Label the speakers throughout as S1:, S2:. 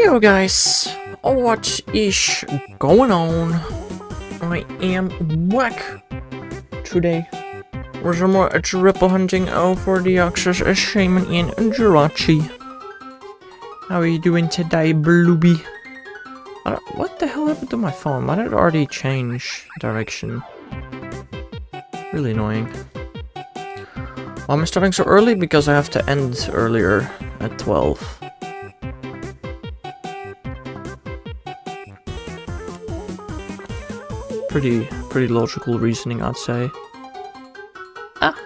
S1: Yo guys, what is going on? I am back today with some more triple hunting for the Oxus, Shaman and Jirachi. How are you doing today, Blooby? What the hell happened to my phone? Why did it already change direction? Really annoying. Why am I starting so early? Because I have to end earlier at 12. Pretty logical reasoning, I'd say. Ah.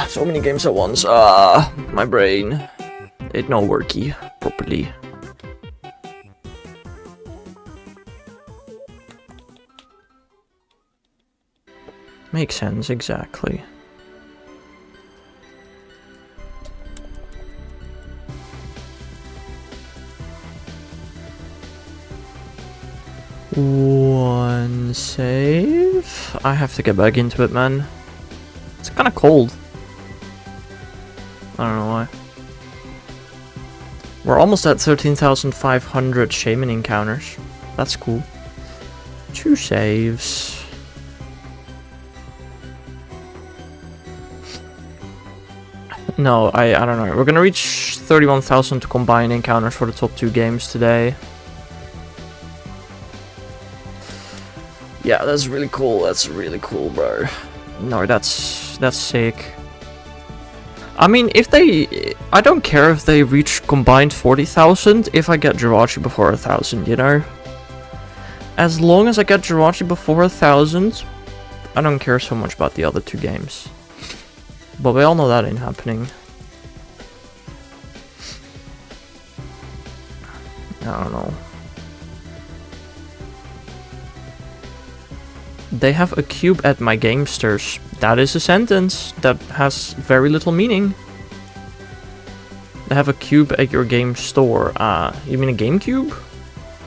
S1: So many games at once. My brain. It not worky properly. Makes sense, exactly. One save. I have to get back into it, man. It's kind of cold. I don't know why. We're almost at 13,500 shaman encounters. That's cool. 2 saves. No, I don't know. We're gonna reach 31,000 combined encounters for the top 2 games today. Yeah, that's really cool. That's really cool, bro. No, that's sick. I mean, if they... I don't care if they reach combined 40,000 if I get Jirachi before 1,000, you know? As long as I get Jirachi before 1,000, I don't care so much about the other 2 games. But we all know that ain't happening. I don't know. They have a cube at my gamesters. That is a sentence that has very little meaning. They have a cube at your game store. You mean a GameCube?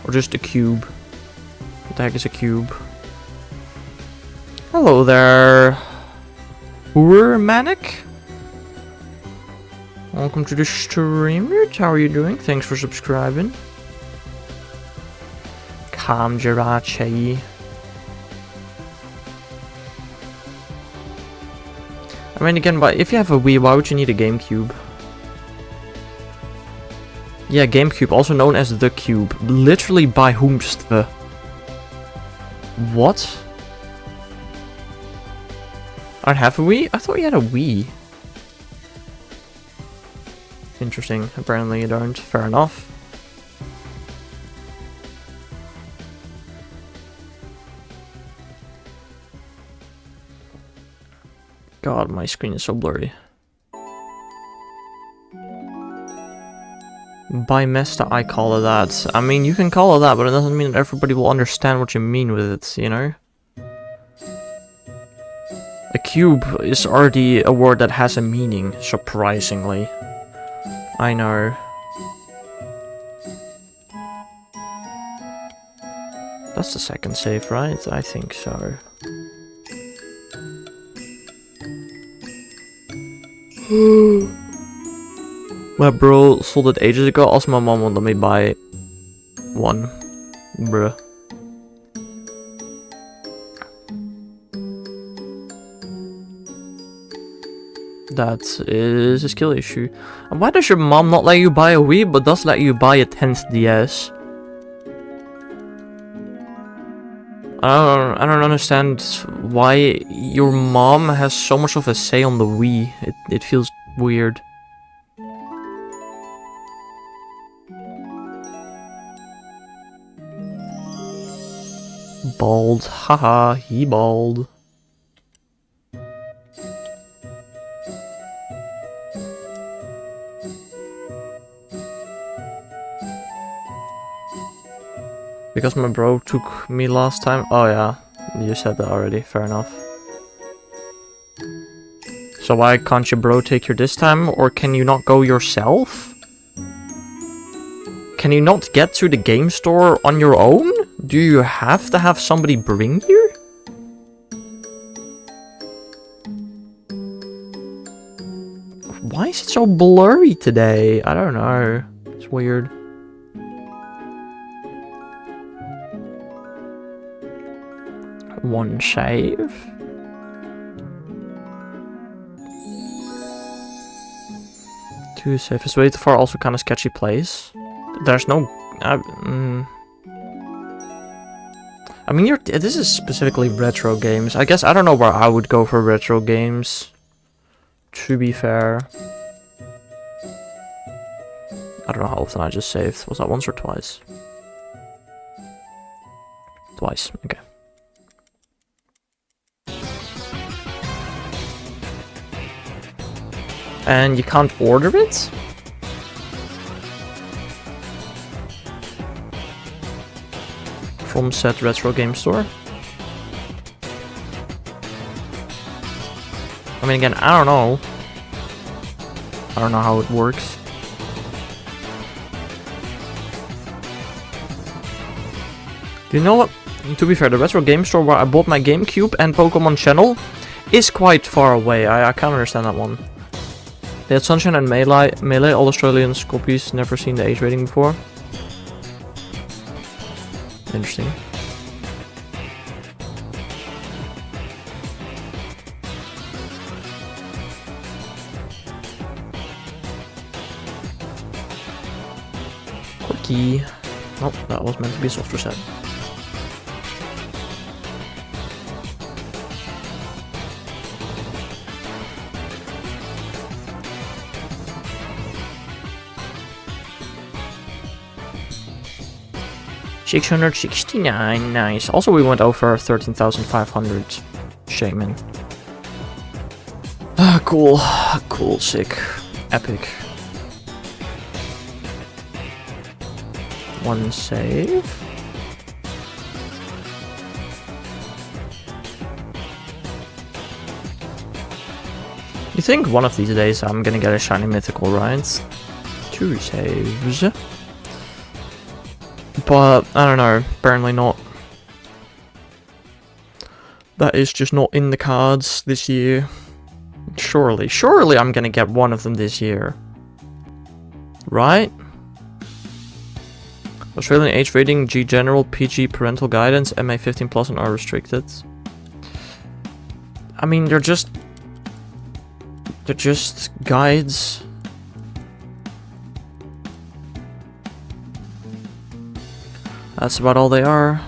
S1: Or just a cube? What the heck is a cube? Hello there, Manic. Welcome to the stream. How are you doing? Thanks for subscribing. Calm Jirachi. I mean, again, but if you have a Wii, why would you need a GameCube? Yeah, GameCube, also known as the Cube. Literally by whomst the... What? I don't have a Wii? I thought you had a Wii. Interesting. Apparently you don't. Fair enough. God, my screen is so blurry. By Mesta, I call it that. I mean, you can call it that, but it doesn't mean that everybody will understand what you mean with it, you know? A cube is already a word that has a meaning, surprisingly. I know. That's the second save, right? I think so. My bro sold it ages ago. Also, my mom won't let me buy one. Bruh. That is a skill issue. And why does your mom not let you buy a Wii, but does let you buy a 10th DS? I don't understand why your mom has so much of a say on the Wii. It feels weird. Bald. Haha, he bald. Because my bro took me last time? Oh yeah, you said that already, fair enough. So why can't your bro take you this time? Or can you not go yourself? Can you not get to the game store on your own? Do you have to have somebody bring you? is it so blurry today? I don't know. It's weird. One save. Two save. Is way too far also kind of sketchy place. There's no... I mean, this is specifically retro games. I guess I don't know where I would go for retro games. To be fair. I don't know how often I just saved. Was that once or twice? Twice, okay. And you can't order it? From said retro game store? I mean, again, I don't know. I don't know how it works. Do you know what? To be fair, the retro game store where I bought my GameCube and Pokemon Channel is quite far away. I can't understand that one. They had Sunshine and Melee, all Australian copies, never seen the age rating before. Interesting. Quirky. Oh, that was meant to be a soft reset. $669, nice. Also, we went over 13,500. Shaman. Ah, cool. Cool, sick. Epic. One save. You think one of these days I'm gonna get a shiny mythical, right? 2 saves. But, I don't know, apparently not. That is just not in the cards this year. Surely I'm gonna get one of them this year. Right? Australian age rating, G general, PG parental guidance, MA 15 plus and R restricted. I mean, they're just guides. That's about all they are.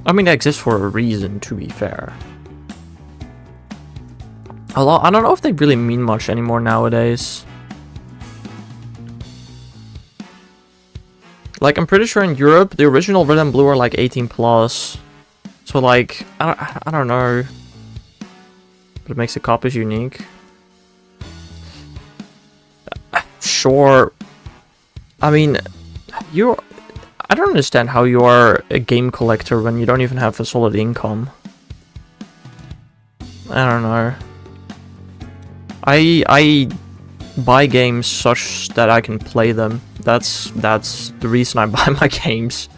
S1: I mean, they exist for a reason, to be fair. I don't know if they really mean much anymore nowadays. Like, I'm pretty sure in Europe, the original red and blue are like 18 plus. So like, I don't know. But it makes the copies unique. Sure. I mean, I don't understand how you are a game collector when you don't even have a solid income. I don't know. I buy games such that I can play them. That's the reason I buy my games.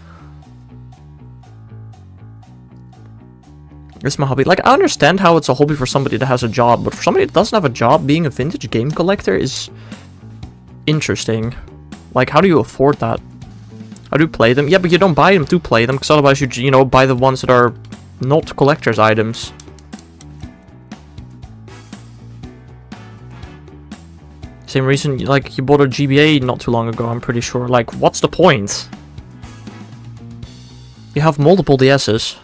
S1: It's my hobby. Like, I understand how it's a hobby for somebody that has a job, but for somebody that doesn't have a job, being a vintage game collector is interesting. Like, how do you afford that? How do you play them? Yeah, but you don't buy them to play them, because otherwise you know, buy the ones that are not collector's items. Same reason, like, you bought a GBA not too long ago, I'm pretty sure. Like, what's the point? You have multiple DS's.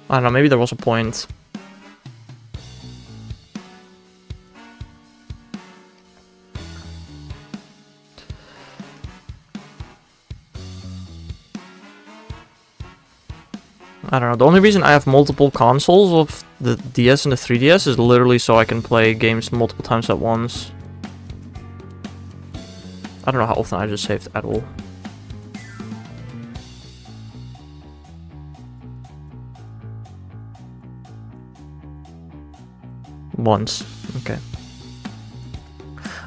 S1: I don't know, maybe there was a point. I don't know, the only reason I have multiple consoles of the DS and the 3DS is literally so I can play games multiple times at once. I don't know how often I just saved at all. Once. Okay.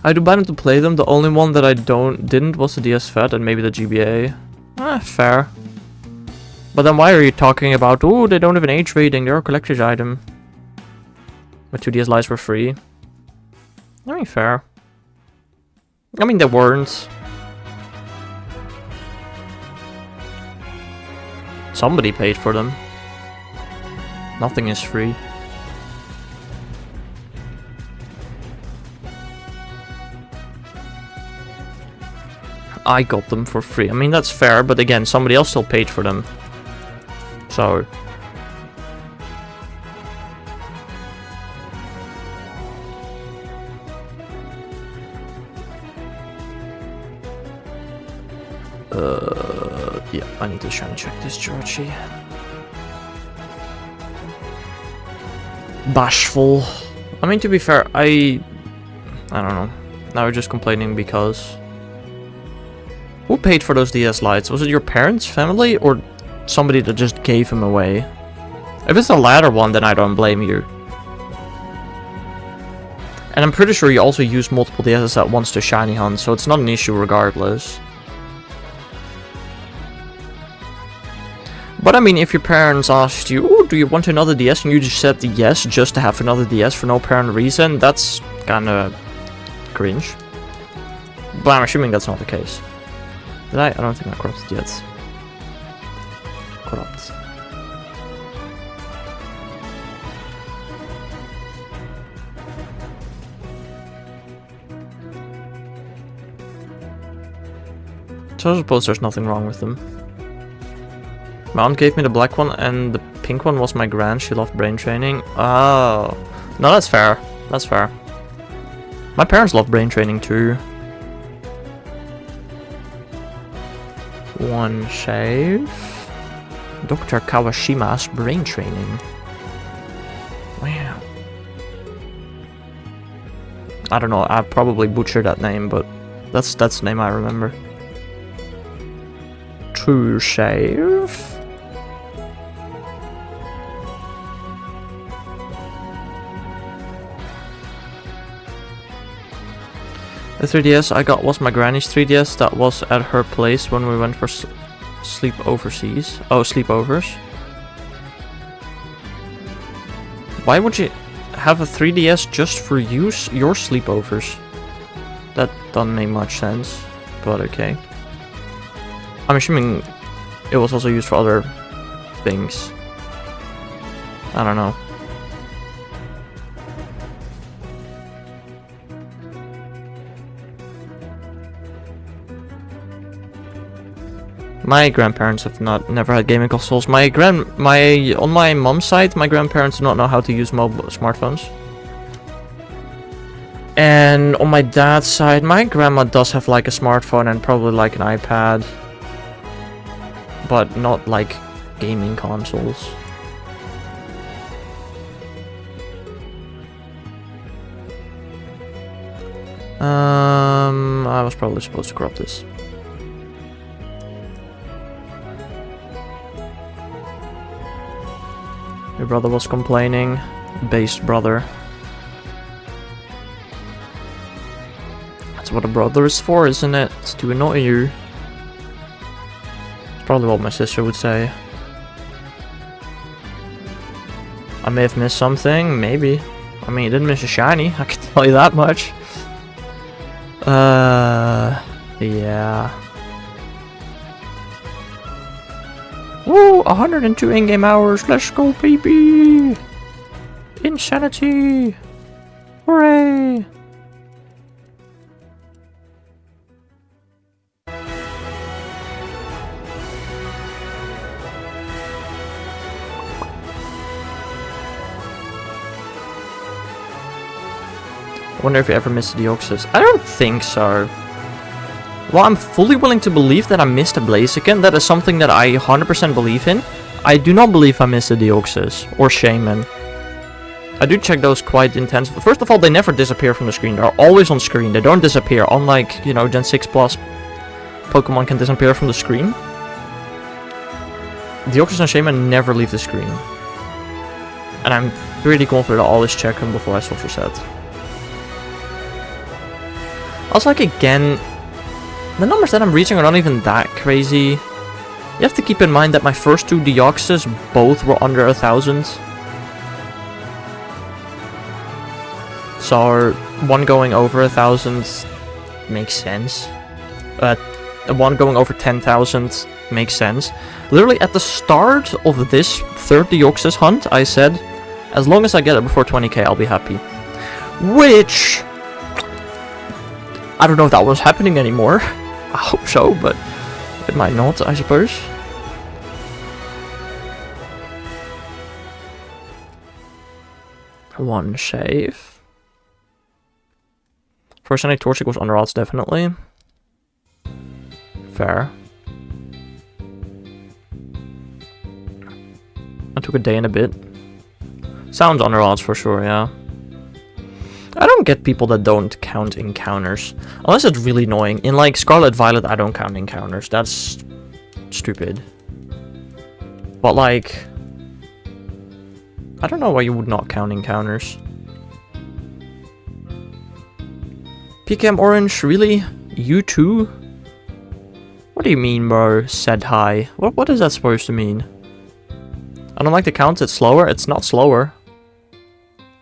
S1: I do buy them to play them. The only one that I didn't was the DS Fat and maybe the GBA. Fair. But then why are you talking about, oh, they don't have an age rating, they're a collector's item. But 2DS lights were free. I mean, fair. I mean, they weren't. Somebody paid for them. Nothing is free. I got them for free. I mean, that's fair, but again, somebody else still paid for them. So... yeah, I need to try and check this Georgie. Bashful. I mean, to be fair, I don't know. Now we're just complaining because... Who paid for those DS lights? Was it your parents, family, or somebody that just gave them away? If it's the latter one, then I don't blame you. And I'm pretty sure you also use multiple DSs at once to shiny hunt, so it's not an issue regardless. But I mean, if your parents asked you, "Ooh, do you want another DS?" and you just said yes just to have another DS for no apparent reason, that's kinda cringe. But I'm assuming that's not the case. Did I? I don't think I corrupted yet. Corrupt. So I suppose there's nothing wrong with them. My aunt gave me the black one and the pink one was my grand. She loved brain training. Oh. No, that's fair. That's fair. My parents love brain training too. One save. Dr. Kawashima's brain training. Wow. I don't know, I probably butchered that name, but that's the name I remember. True save. The 3DS I got was my granny's 3DS that was at her place when we went for sleep overseas. Oh, sleepovers. Why would you have a 3DS just for your sleepovers? That doesn't make much sense, but okay. I'm assuming it was also used for other things. I don't know. My grandparents have never had gaming consoles. On my mom's side, my grandparents do not know how to use smartphones. And on my dad's side, my grandma does have like a smartphone and probably like an iPad. But not like gaming consoles. I was probably supposed to corrupt this. Your brother was complaining. Based brother. That's what a brother is for, isn't it? It's to annoy you. It's probably what my sister would say. I may have missed something, maybe. I mean, you didn't miss a shiny, I can tell you that much. Yeah. Woo, 102 in-game hours, let's go, baby! Insanity! Hooray! I wonder if you ever missed the Deoxys. I don't think so. Well, I'm fully willing to believe that I missed a Blaziken. That is something that I 100% believe in. I do not believe I missed a Deoxys or Shaman. I do check those quite intensively. First of all, they never disappear from the screen. They're always on screen. They don't disappear. Unlike, you know, Gen 6 Plus Pokemon can disappear from the screen. Deoxys and Shaman never leave the screen. And I'm pretty confident I always check them before I soft reset. Also, like, again, the numbers that I'm reaching are not even that crazy. You have to keep in mind that my first 2 deoxys both were under 1,000. So one going over 1,000 makes sense. One going over 10,000 makes sense. Literally at the start of this 3rd deoxys hunt, I said, as long as I get it before 20k, I'll be happy. Which, I don't know if that was happening anymore. I hope so, but it might not, I suppose. One save. First any torch equals under odds, definitely. Fair. I took a day and a bit. Sounds under odds for sure, yeah. I don't get people that don't count encounters. Unless it's really annoying. In like Scarlet Violet, I don't count encounters. That's stupid. But like, I don't know why you would not count encounters. PKM Orange, really? You too? What do you mean, bro? Said hi. What is that supposed to mean? I don't like the count, it's slower. It's not slower.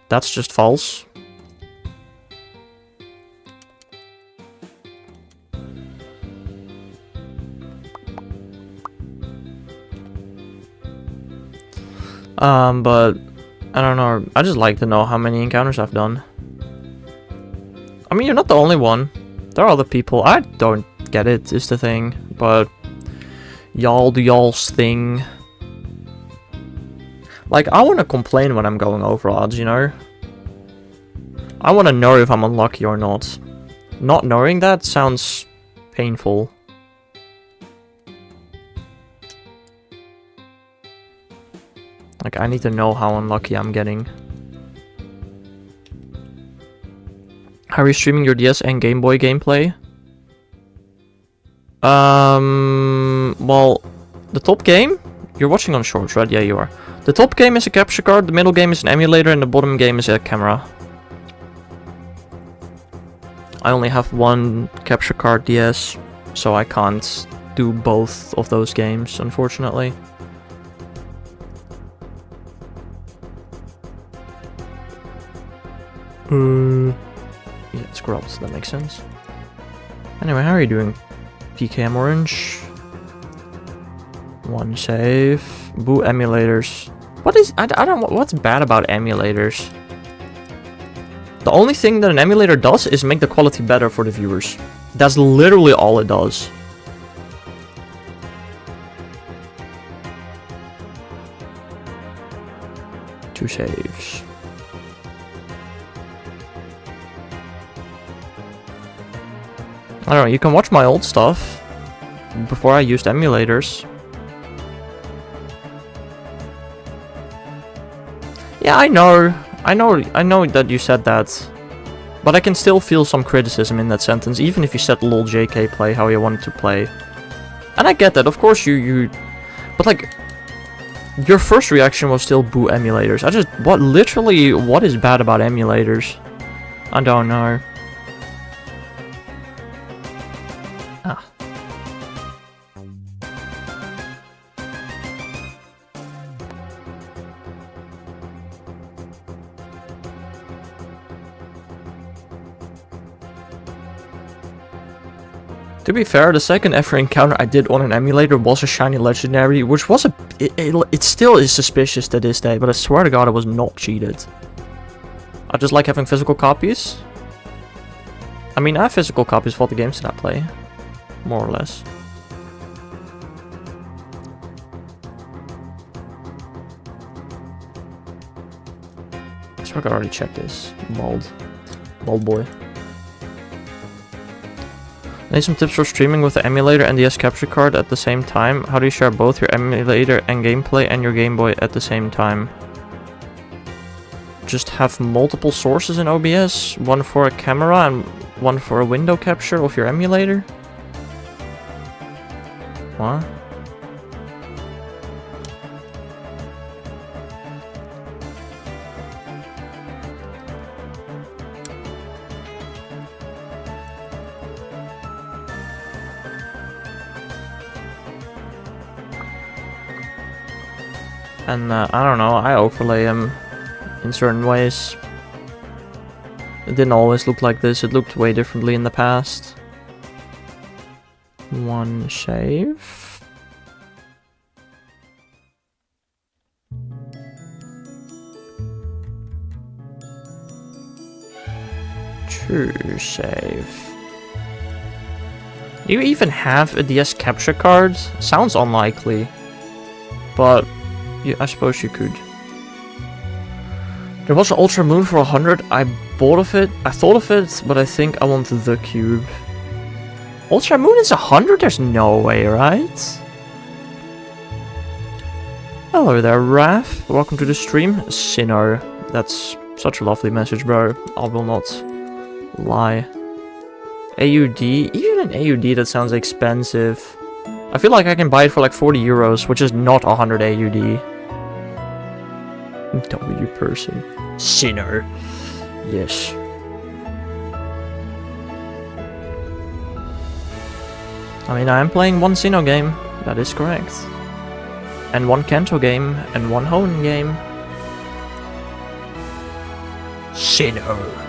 S1: That's just false. But I don't know. I just like to know how many encounters I've done. I mean, you're not the only one. There are other people. I don't get it, is the thing. But y'all do y'all's thing. Like, I want to complain when I'm going over odds, you know? I want to know if I'm unlucky or not. Not knowing that sounds painful. Like, I need to know how unlucky I'm getting. How are you streaming your DS and Game Boy gameplay? Well, the top game? You're watching on Shorts, right? Yeah, you are. The top game is a capture card, the middle game is an emulator, and the bottom game is a camera. I only have one capture card DS, so I can't do both of those games, unfortunately. Yeah, it's corrupt, that makes sense. Anyway, how are you doing? PKM Orange. One save. Boo emulators. What is... I don't... What's bad about emulators? The only thing that an emulator does is make the quality better for the viewers. That's literally all it does. Two saves. I don't know, you can watch my old stuff before I used emulators. Yeah, I know that you said that. But I can still feel some criticism in that sentence, even if you said lol JK play how you wanted to play. And I get that, of course you... But like, your first reaction was still boo emulators. What is bad about emulators? I don't know. Ah. To be fair, the second ever encounter I did on an emulator was a shiny legendary, which was it still is suspicious to this day, but I swear to god it was not cheated. I just like having physical copies. I mean, I have physical copies of all the games that I play, more or less. I swear I already checked this. Bald boy. I need some tips for streaming with the emulator and DS capture card at the same time. How do you share both your emulator and gameplay and your Game Boy at the same time? Just have multiple sources in OBS, one for a camera and one for a window capture of your emulator? What? And I don't know, I overlay them in certain ways. It didn't always look like this, it looked way differently in the past. 1 shave. 2 shave. Do you even have a DS capture card? Sounds unlikely. But I suppose you could. There was an Ultra Moon for 100. I bought of it. I thought of it, but I think I want the cube. Ultra Moon is 100? There's no way, right? Hello there, Raph. Welcome to the stream. Sinner. That's such a lovely message, bro. I will not lie. AUD? Even an AUD that sounds expensive. I feel like I can buy it for like 40 euros, which is not 100 AUD. W person. Sinner. Yes. I mean, I am playing 1 Sinnoh game. That is correct. And 1 Kanto game, and 1 Hoenn game. Sinnoh.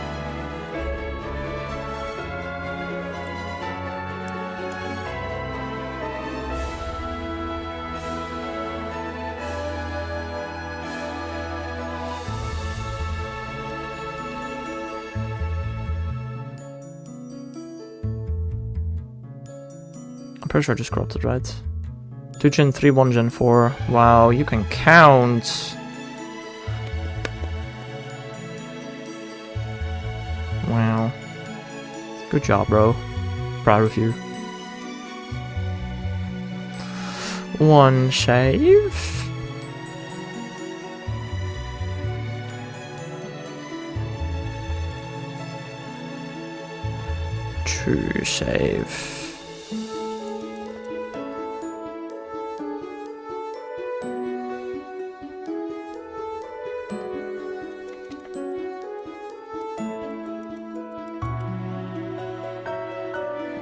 S1: I'm pretty sure I just cropped it right. 2 Gen 3, 1 Gen 4. Wow, you can count. Wow. Good job, bro. Proud of you. 1 shave. 2 shave.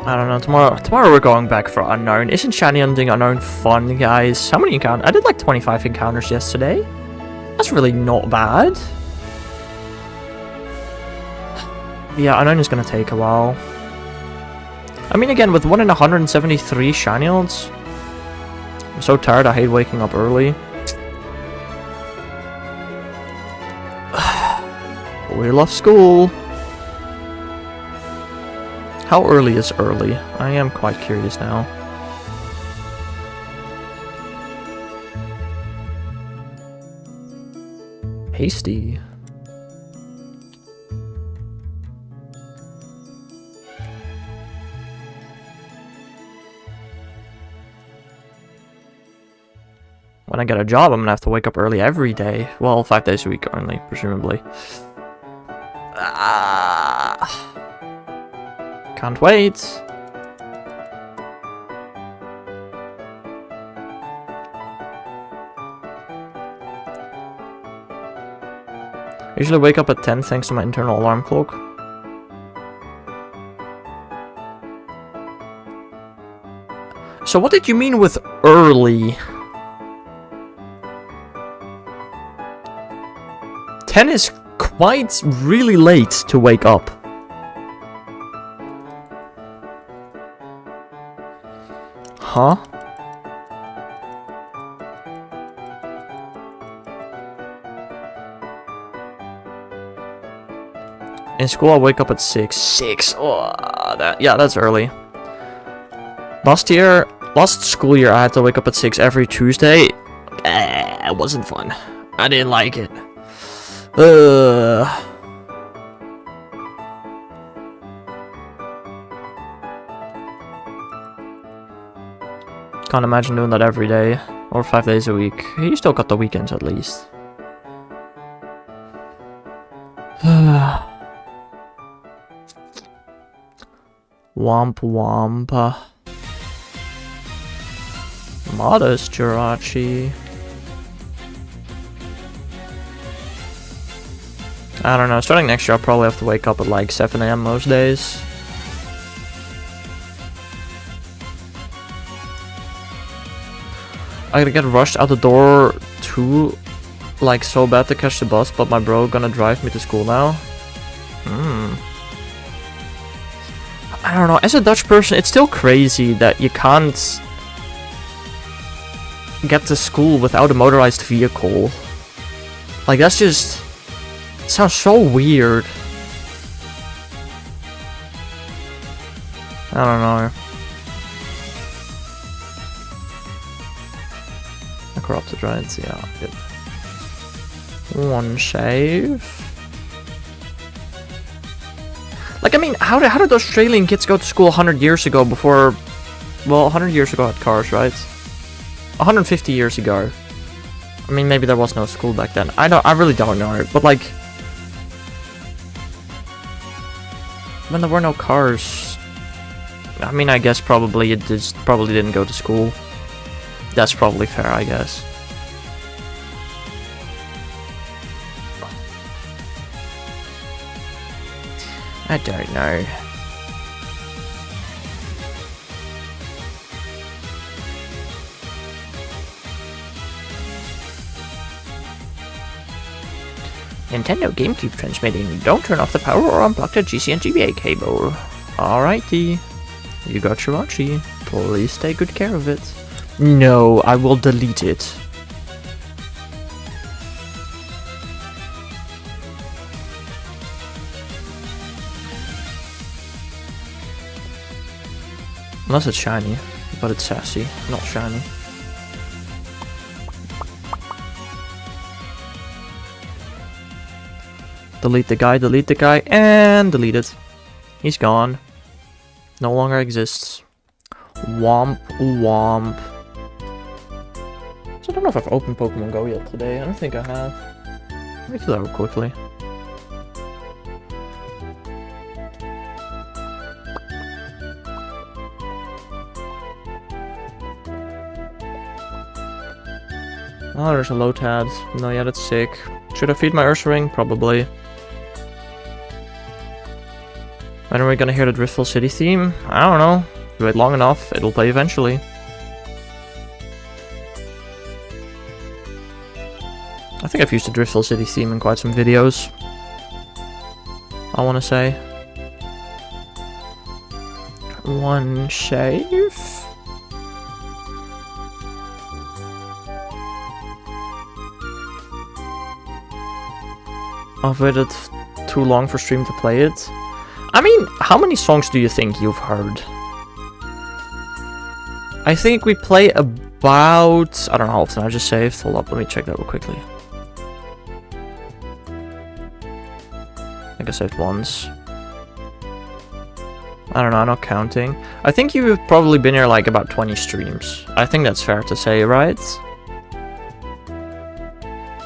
S1: I don't know, tomorrow we're going back for Unknown. Isn't shiny hunting Unknown fun, guys? How many encounters? I did like 25 encounters yesterday. That's really not bad. Yeah, Unknown is gonna take a while. I mean, again, with 1 in 173 shiny hunts, I'm so tired, I hate waking up early. We love school. How early is early? I am quite curious now. Hasty. When I get a job, I'm gonna have to wake up early every day. Well, 5 days a week only, presumably. Can't wait. I usually wake up at 10 thanks to my internal alarm clock. So what did you mean with early? 10 is quite really late to wake up. Huh? In school, I wake up at 6. 6? Oh, that's early. Last school year, I had to wake up at 6 every Tuesday. It wasn't fun. I didn't like it. Can't imagine doing that every day, or 5 days a week. You still got the weekends at least. Womp womp. Modest Jirachi. I don't know, starting next year I'll probably have to wake up at like 7 AM most days. I gotta get rushed out the door to too, like, so bad to catch the bus, but my bro gonna drive me to school now? I don't know, as a Dutch person, it's still crazy that you can't get to school without a motorized vehicle. Like, that's just... It sounds so weird. I don't know. I corrupted, right? Yeah, good. One save. Like, I mean, how did Australian kids go to school 100 years ago before... Well, 100 years ago had cars, right? 150 years ago. I mean, maybe there was no school back then. I really don't know. But, like... When there were no cars... I mean, I guess probably it just probably didn't go to school. That's probably fair, I guess. I don't know. Nintendo GameCube transmitting. Don't turn off the power or unplug the GC and GBA cable. Alrighty. You got your Archie. Please take good care of it. No, I will delete it. Unless it's shiny, but it's sassy, not shiny. Delete the guy, and delete it. He's gone. No longer exists. Womp womp. So I don't know if I've opened Pokemon Go yet today. I don't think I have. Let me do that real quickly. Oh, there's a Lotad. No, yeah, that's sick. Should I feed my Ursaring? Probably. When are we gonna hear the Driftville City theme? I don't know. If you wait long enough, it'll play eventually. I think I've used the Driftville City theme in quite some videos. I wanna say. One save. I've waited too long for stream to play it. I mean, how many songs do you think you've heard? I think we play about... I don't know how often I just saved. Hold up, let me check that real quickly. I think I saved once. I don't know, I'm not counting. I think you've probably been here like about 20 streams. I think that's fair to say, right?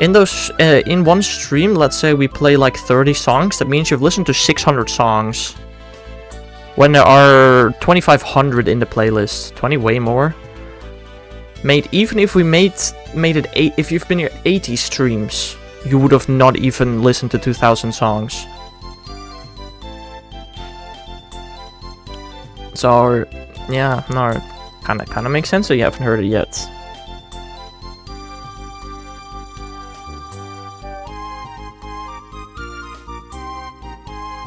S1: In those, in one stream, let's say we play like 30 songs, that means you've listened to 600 songs. When there are 2,500 in the playlist, 20 way more. Mate, even if we made it if you've been here 80 streams, you would have not even listened to 2,000 songs. So, yeah, no, kinda makes sense that you haven't heard it yet.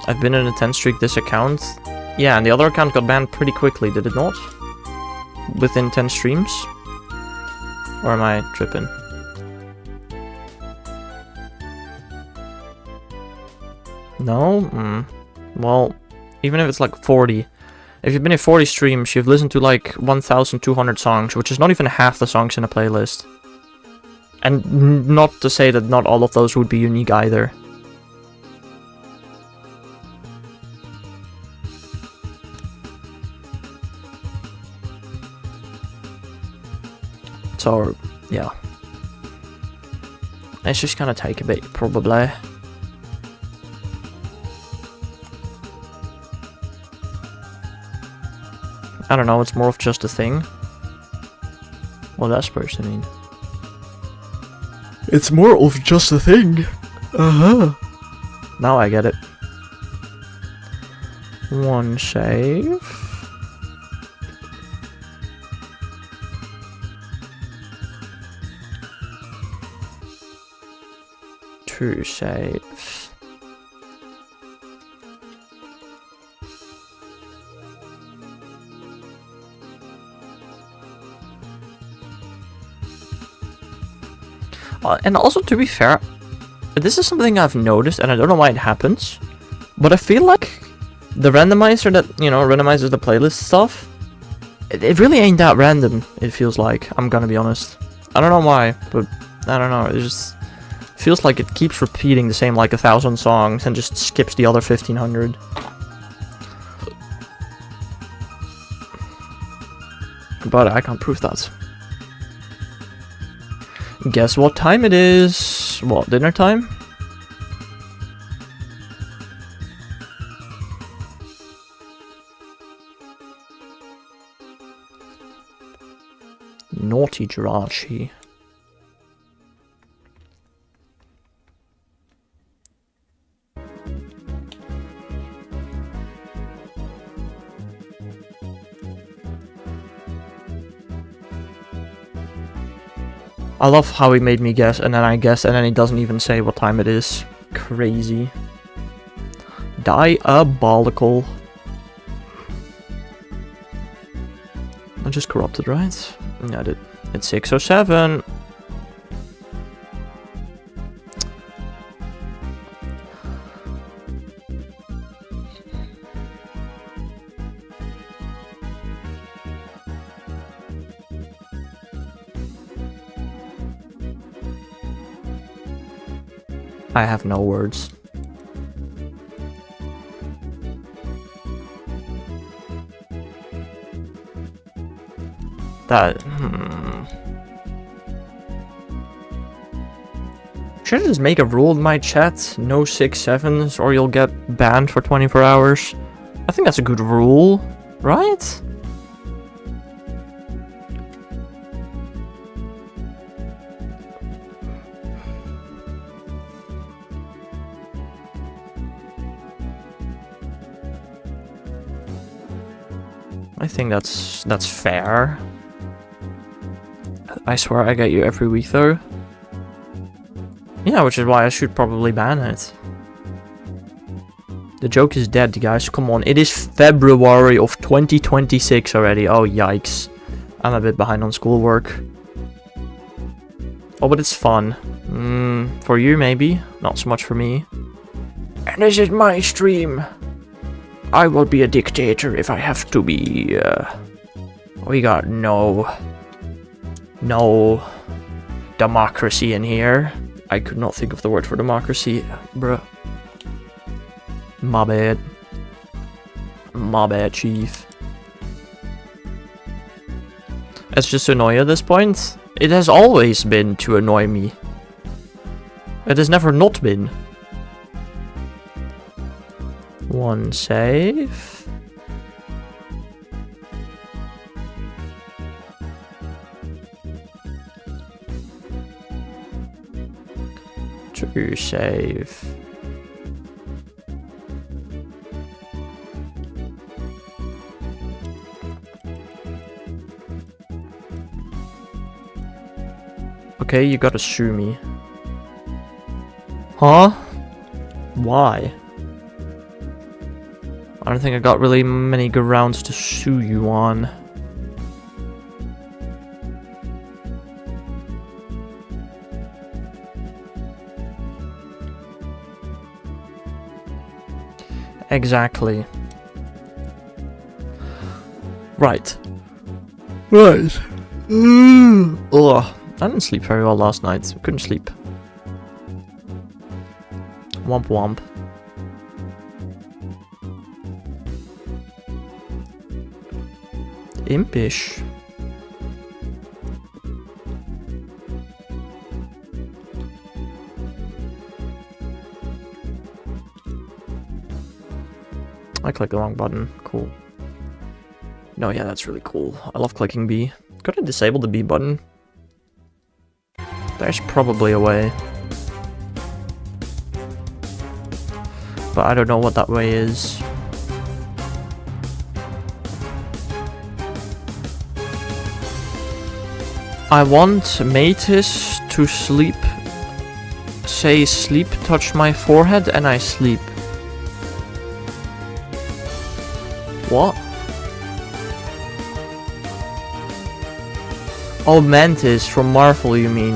S1: I've been in a 10 streak this account. Yeah, and the other account got banned pretty quickly, did it not? Within 10 streams? Or am I tripping? No? Well, even if it's like 40. If you've been in 40 streams, you've listened to like 1,200 songs, which is not even half the songs in a playlist. And not to say that not all of those would be unique either. So, yeah. It's just gonna take a bit, probably. I don't know, it's more of just a thing. What that's supposed to mean. It's more of just a thing. Uh-huh. Now I get it. One save. True save. And also, to be fair, this is something I've noticed, and I don't know why it happens, but I feel like the randomizer that, you know, randomizes the playlist stuff, it really ain't that random, it feels like, I'm gonna be honest. I don't know why, but I don't know, it just feels like it keeps repeating the same, like, 1,000 songs and just skips the other 1,500. But I can't prove that. Guess what time it is? What, dinner time? Naughty Jirachi. I love how he made me guess, and then I guess, and then he doesn't even say what time it is. Crazy. Diabolical. I just corrupted, right? Yeah, I did. It's 6:07. I have no words. That, Should I just make a rule in my chat? No 6-7s or you'll get banned for 24 hours. I think that's a good rule, right? I think that's fair. I swear I get you every week though. Yeah, which is why I should probably ban it. The joke is dead, guys. Come on, it is February of 2026 already. Oh, yikes. I'm a bit behind on schoolwork. Oh, but it's fun. For you, maybe. Not so much for me. And this is my stream. I will be a dictator if I have to be. We got no democracy in here. I could not think of the word for democracy, bruh. My bad. My bad, chief. It's just to annoy you at this point. It has always been to annoy me. It has never not been. One save. Two save. Okay, you gotta sue me. Huh? Why? I don't think I got really many grounds to sue you on. Exactly. Right. Right. Ugh. I didn't sleep very well last night. Couldn't sleep. Womp womp. Impish. I clicked the wrong button. Cool. No, yeah, that's really cool. I love clicking B. Could I disable the B button? There's probably a way. But I don't know what that way is. I want Matis to sleep say sleep, touch my forehead, and I sleep. What? Oh, Mantis from Marvel, you mean?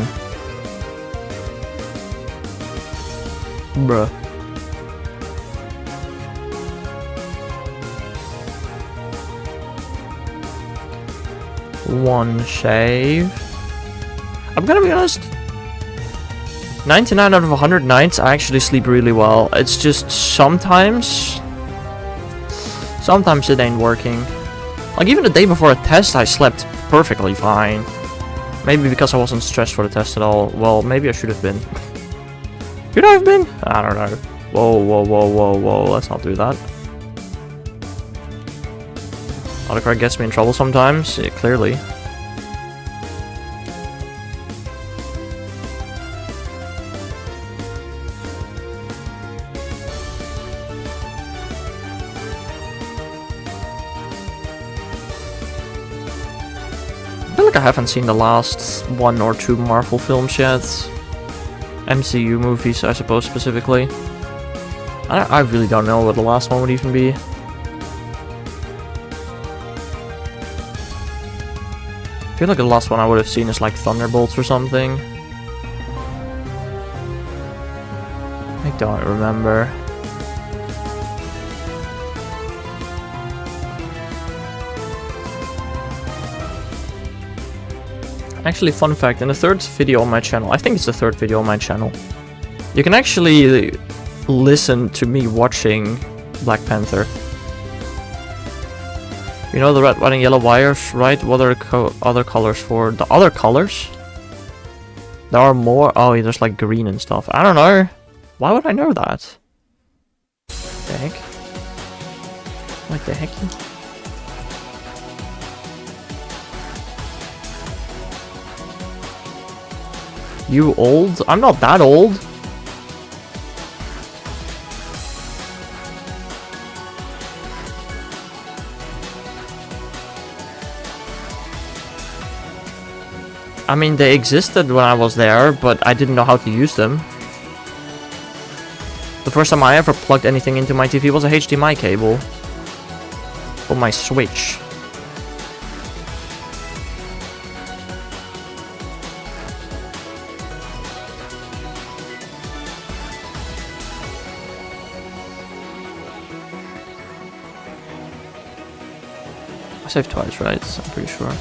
S1: Bruh. One shave. I'm gonna be honest. 99 out of 100 nights I actually sleep really well. It's just sometimes it ain't working. Like even the day before a test I slept perfectly fine. Maybe because I wasn't stressed for the test at all. Well, maybe I should have been. Should I have been? I don't know. Whoa, whoa, whoa, whoa, whoa. Let's not do that. Autocorrect gets me in trouble sometimes. Yeah, clearly. I feel like I haven't seen the last 1 or 2 Marvel films yet. MCU movies, I suppose, specifically. I really don't know what the last one would even be. I feel like the last one I would have seen is like Thunderbolts or something. I don't remember. Actually, fun fact, in the 3rd video on my channel, I think it's the 3rd video on my channel, you can actually listen to me watching Black Panther. You know the red, white, and yellow wires, right? What are the other colors for? The other colors? There are more? Oh, there's like green and stuff. I don't know. Why would I know that? The heck? What the heck? You old? I'm not that old. I mean, they existed when I was there, but I didn't know how to use them. The first time I ever plugged anything into my TV was a HDMI cable. For my Switch. I saved twice, right? I'm pretty sure.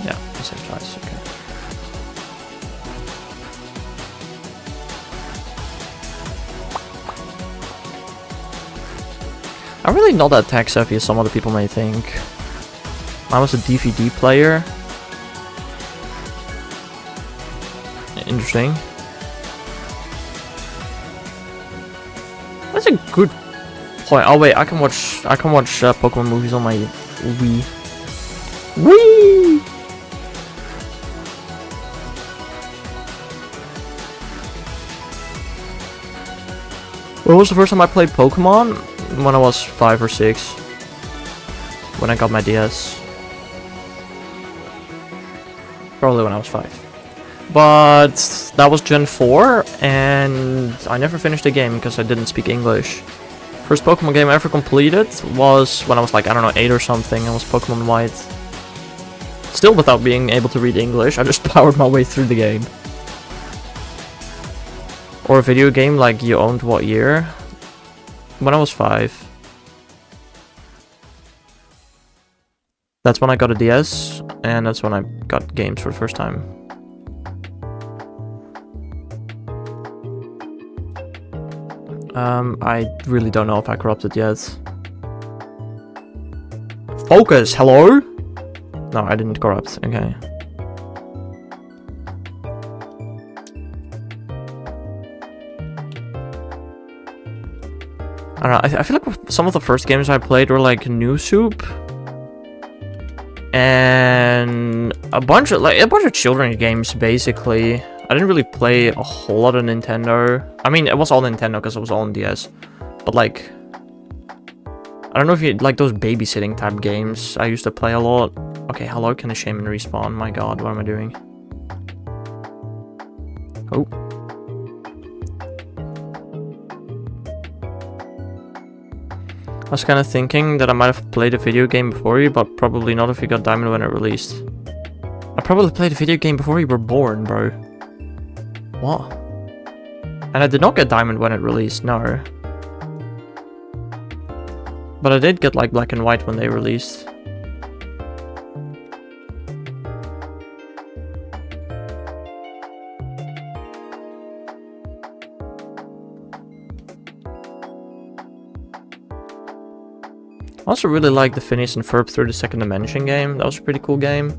S1: Yeah, I saved twice, okay. I'm really not that tech savvy as some other people may think. I was a DVD player. Interesting. That's a good point. Oh wait, I can watch Pokemon movies on my Wii. Wii. When was the first time I played Pokemon? When I was 5 or 6. When I got my DS. Probably when I was 5. But that was Gen 4, and I never finished the game because I didn't speak English. First Pokemon game I ever completed was when I was like, I don't know, 8 or something. It was Pokemon White. Still without being able to read English, I just powered my way through the game. Or a video game like you owned what year? When I was 5. That's when I got a DS, and that's when I got games for the first time. I really don't know if I corrupted yet. Focus, hello? No, I didn't corrupt, okay. I don't know, I feel like some of the first games I played were like New Soup. And a bunch of children's games, basically. I didn't really play a whole lot of Nintendo. I mean, it was all Nintendo because it was all on DS. But like, I don't know if you like those babysitting type games I used to play a lot. Okay, hello, can the shaman respawn? My god, what am I doing? Oh. I was kind of thinking that I might have played a video game before you, but probably not if you got diamond when it released. I probably played a video game before you were born, bro. What? And I did not get diamond when it released, no. But I did get like black and white when they released. I also really like the Phineas and Ferb Through the Second Dimension game. That was a pretty cool game.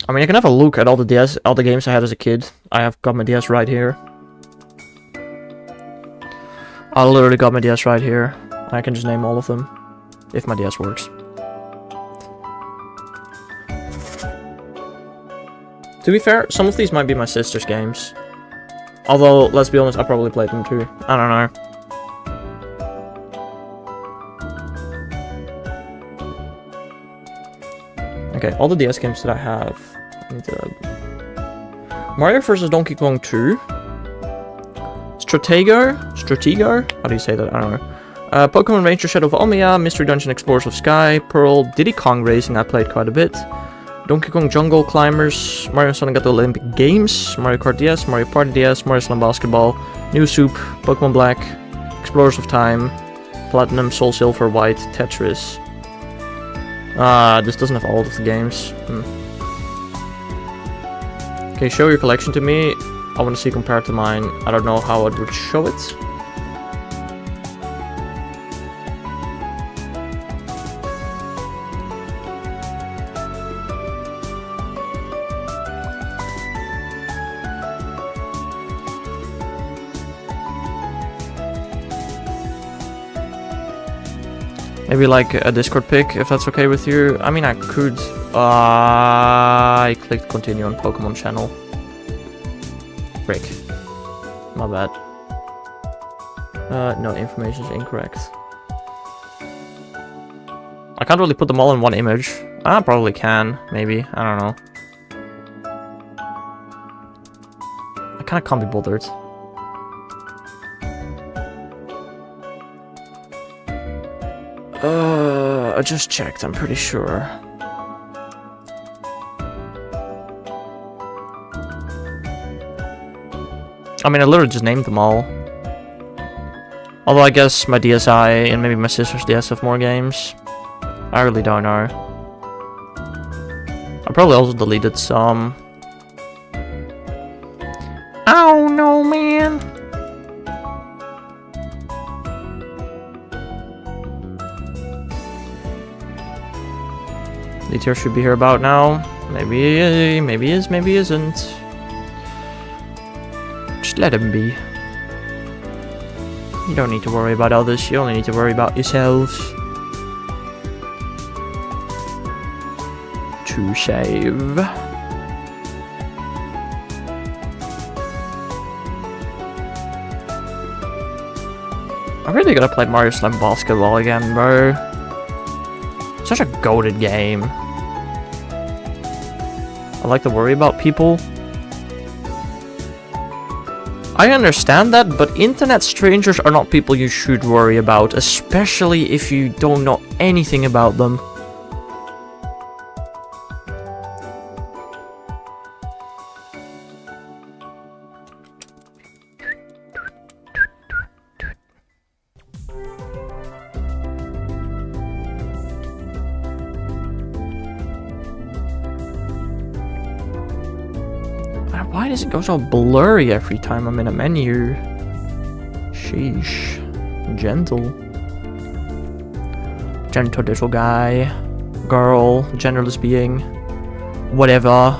S1: I mean, you can have a look at all the games I had as a kid. I have got my DS right here. I literally got my DS right here. I can just name all of them, if my DS works. To be fair, some of these might be my sister's games. Although, let's be honest, I probably played them too. I don't know. Okay, all the DS games that I have. I need to... Mario vs. Donkey Kong 2. Stratego? How do you say that? I don't know. Pokemon Ranger Shadow of Almia, Mystery Dungeon Explorers of Sky, Pearl, Diddy Kong Racing I played quite a bit. Donkey Kong Jungle Climbers, Mario Sonic at the Olympic Games, Mario Kart DS, Mario Party DS, Mario Slam Basketball, New Soup, Pokemon Black, Explorers of Time, Platinum, Soul Silver, White, Tetris. This doesn't have all of the games. Okay, show your collection to me. I want to see compared to mine. I don't know how I would show it. Maybe like a Discord pic, if that's okay with you. I mean, I could... I clicked continue on Pokemon channel. Frick. My bad. No, information is incorrect. I can't really put them all in one image. I probably can, maybe. I don't know. I kinda can't be bothered. I just checked, I'm pretty sure. I mean, I literally just named them all. Although I guess my DSi and maybe my sister's DS have more games. I really don't know. I probably also deleted some. Oh no, man! Meteor should be here about now. Maybe he is, maybe he isn't. Just let him be. You don't need to worry about others, you only need to worry about yourselves. To save. I'm really gonna play Mario Slam Basketball again, bro. Such a goated game. I like to worry about people. I understand that, but internet strangers are not people you should worry about, especially if you don't know anything about them. Why does it go so blurry every time I'm in a menu? Sheesh. Gentle. Gentle little guy. Girl. Genderless being. Whatever.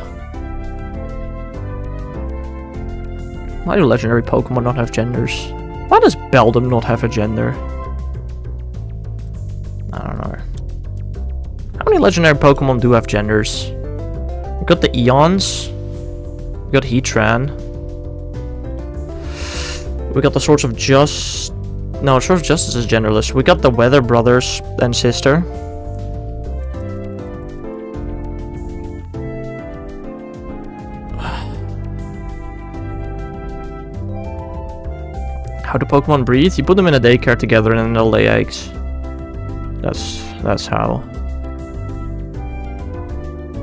S1: Why do legendary Pokemon not have genders? Why does Beldum not have a gender? I don't know. How many legendary Pokemon do have genders? We got the Eons. We got Heatran. We got the Swords of Just... No, Social Justice is genderless. We got the Weather brothers and sister. How do Pokemon breathe? You put them in a daycare together and then they'll lay eggs. That's how.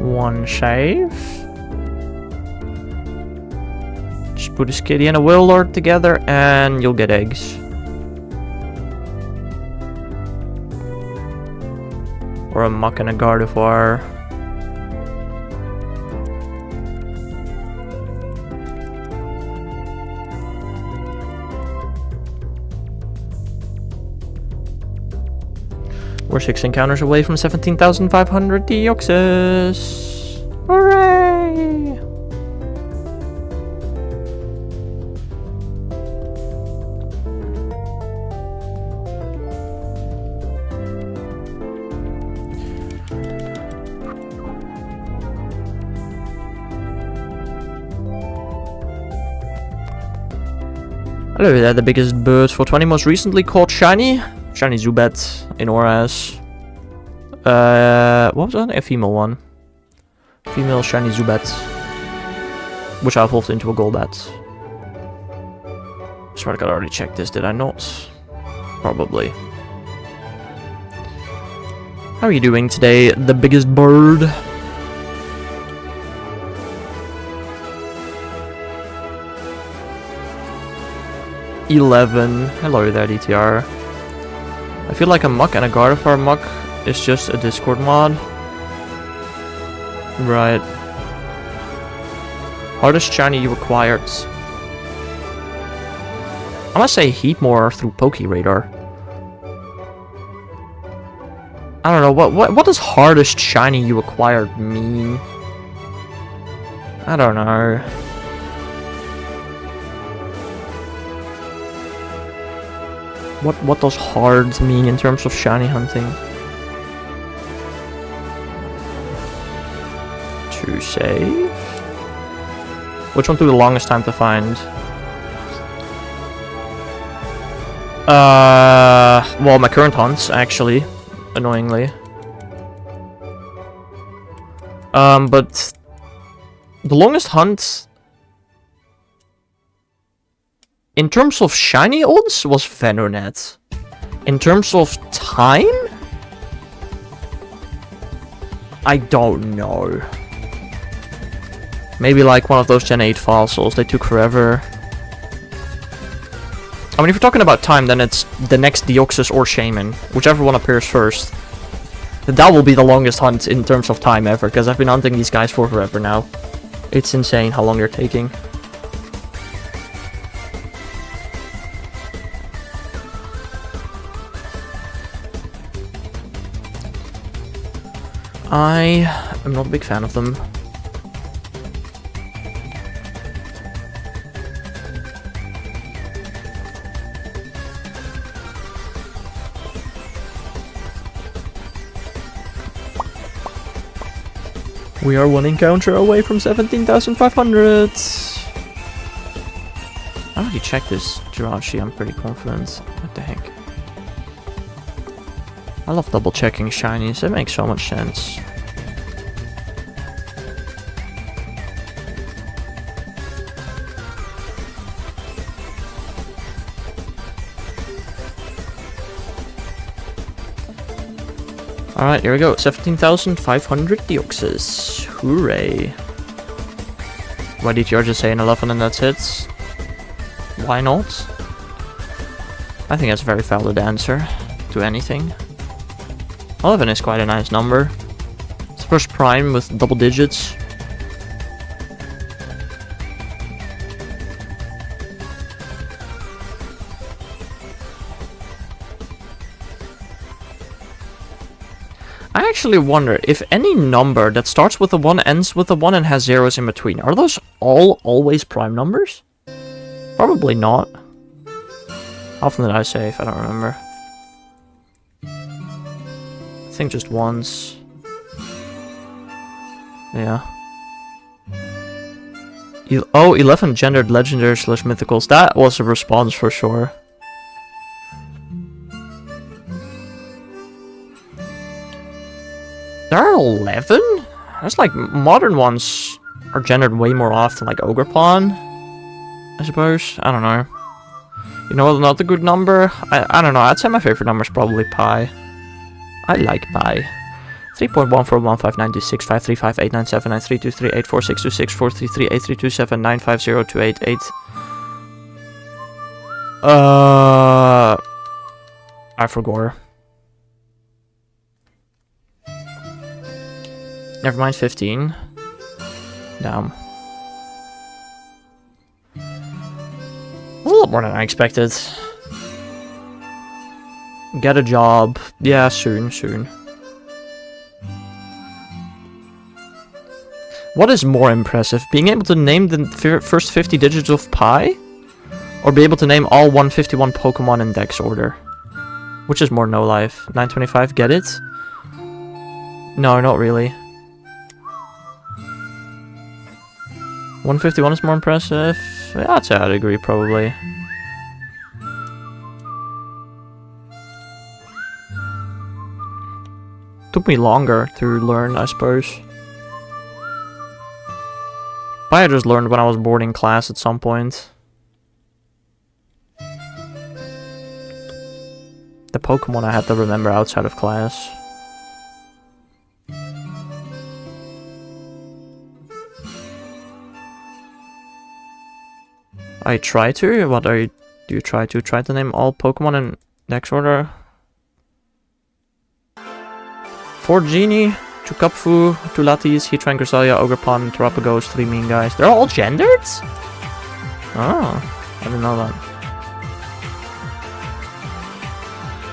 S1: One save. Just put a Skitty and a Willard together and you'll get eggs. Or a Muck and a Gardevoir. We're 6 encounters away from 17,500 Deoxys! Hooray! Hello there, the biggest bird for 20 most recently caught shiny. Shiny Zubat in Auras. What was that? A female one. Female shiny Zubat. Which I evolved into a Golbat. I swear to God, I already checked this, did I not? Probably. How are you doing today, the biggest bird? $11. Hello there, DTR. I feel like a Muck and a Gardevoir Muck is just a Discord mod. Right. Hardest shiny you acquired. I must say Heatmore through Pokeradar. I don't know, what does hardest shiny you acquired mean? I don't know. What does hard mean in terms of shiny hunting? To save? Which one took the longest time to find? Well, my current hunts, actually. Annoyingly. But the longest hunt in terms of shiny odds was Venonat. In terms of time? I don't know. Maybe like one of those Gen 8 fossils, they took forever. I mean, if you're talking about time, then it's the next Deoxys or Shaman, whichever one appears first. That will be the longest hunt in terms of time ever, because I've been hunting these guys for forever now. It's insane how long they're taking. I am not a big fan of them. We are one encounter away from 17,500. I already checked this Jirachi, I'm pretty confident. What the heck? I love double checking shinies, it makes so much sense. Alright, here we go. 17,500 Deoxys. Hooray. Why did you just say an 11 and that's it? Why not? I think that's a very valid answer to anything. 11 is quite a nice number. It's the first prime with double digits. I actually wonder if any number that starts with a 1, ends with a 1, and has zeros in between, are those all always prime numbers? Probably not. How often did I save? I don't remember. I think just once. Yeah. Oh, 11 gendered legendary / mythicals. That was a response for sure. There are 11? That's like modern ones are gendered way more often, like Ogrepon, I suppose. I don't know. You know what, not a good number? I don't know, I'd say my favorite number is probably pi. I like pi. 3.14159265358979323846264338327950288. I forgot. Never mind, 15. Damn. A lot more than I expected. Get a job. Yeah, soon. What is more impressive? Being able to name the first 50 digits of pi? Or be able to name all 151 Pokemon in Dex order? Which is more no life? 925, get it? No, not really. 151 is more impressive. Yeah, I'd say I'd agree, probably. Took me longer to learn, I suppose. But I just learned when I was boarding class at some point. The Pokemon I had to remember outside of class. I try to? What do you try to? Try to name all Pokemon in Dex order? 4 Genie, 2 Kapfu, 2 Latis, Heatran, Cresselia, Ogrepon, Terapagos, 3 mean guys. They're all gendered? Oh, I didn't know that.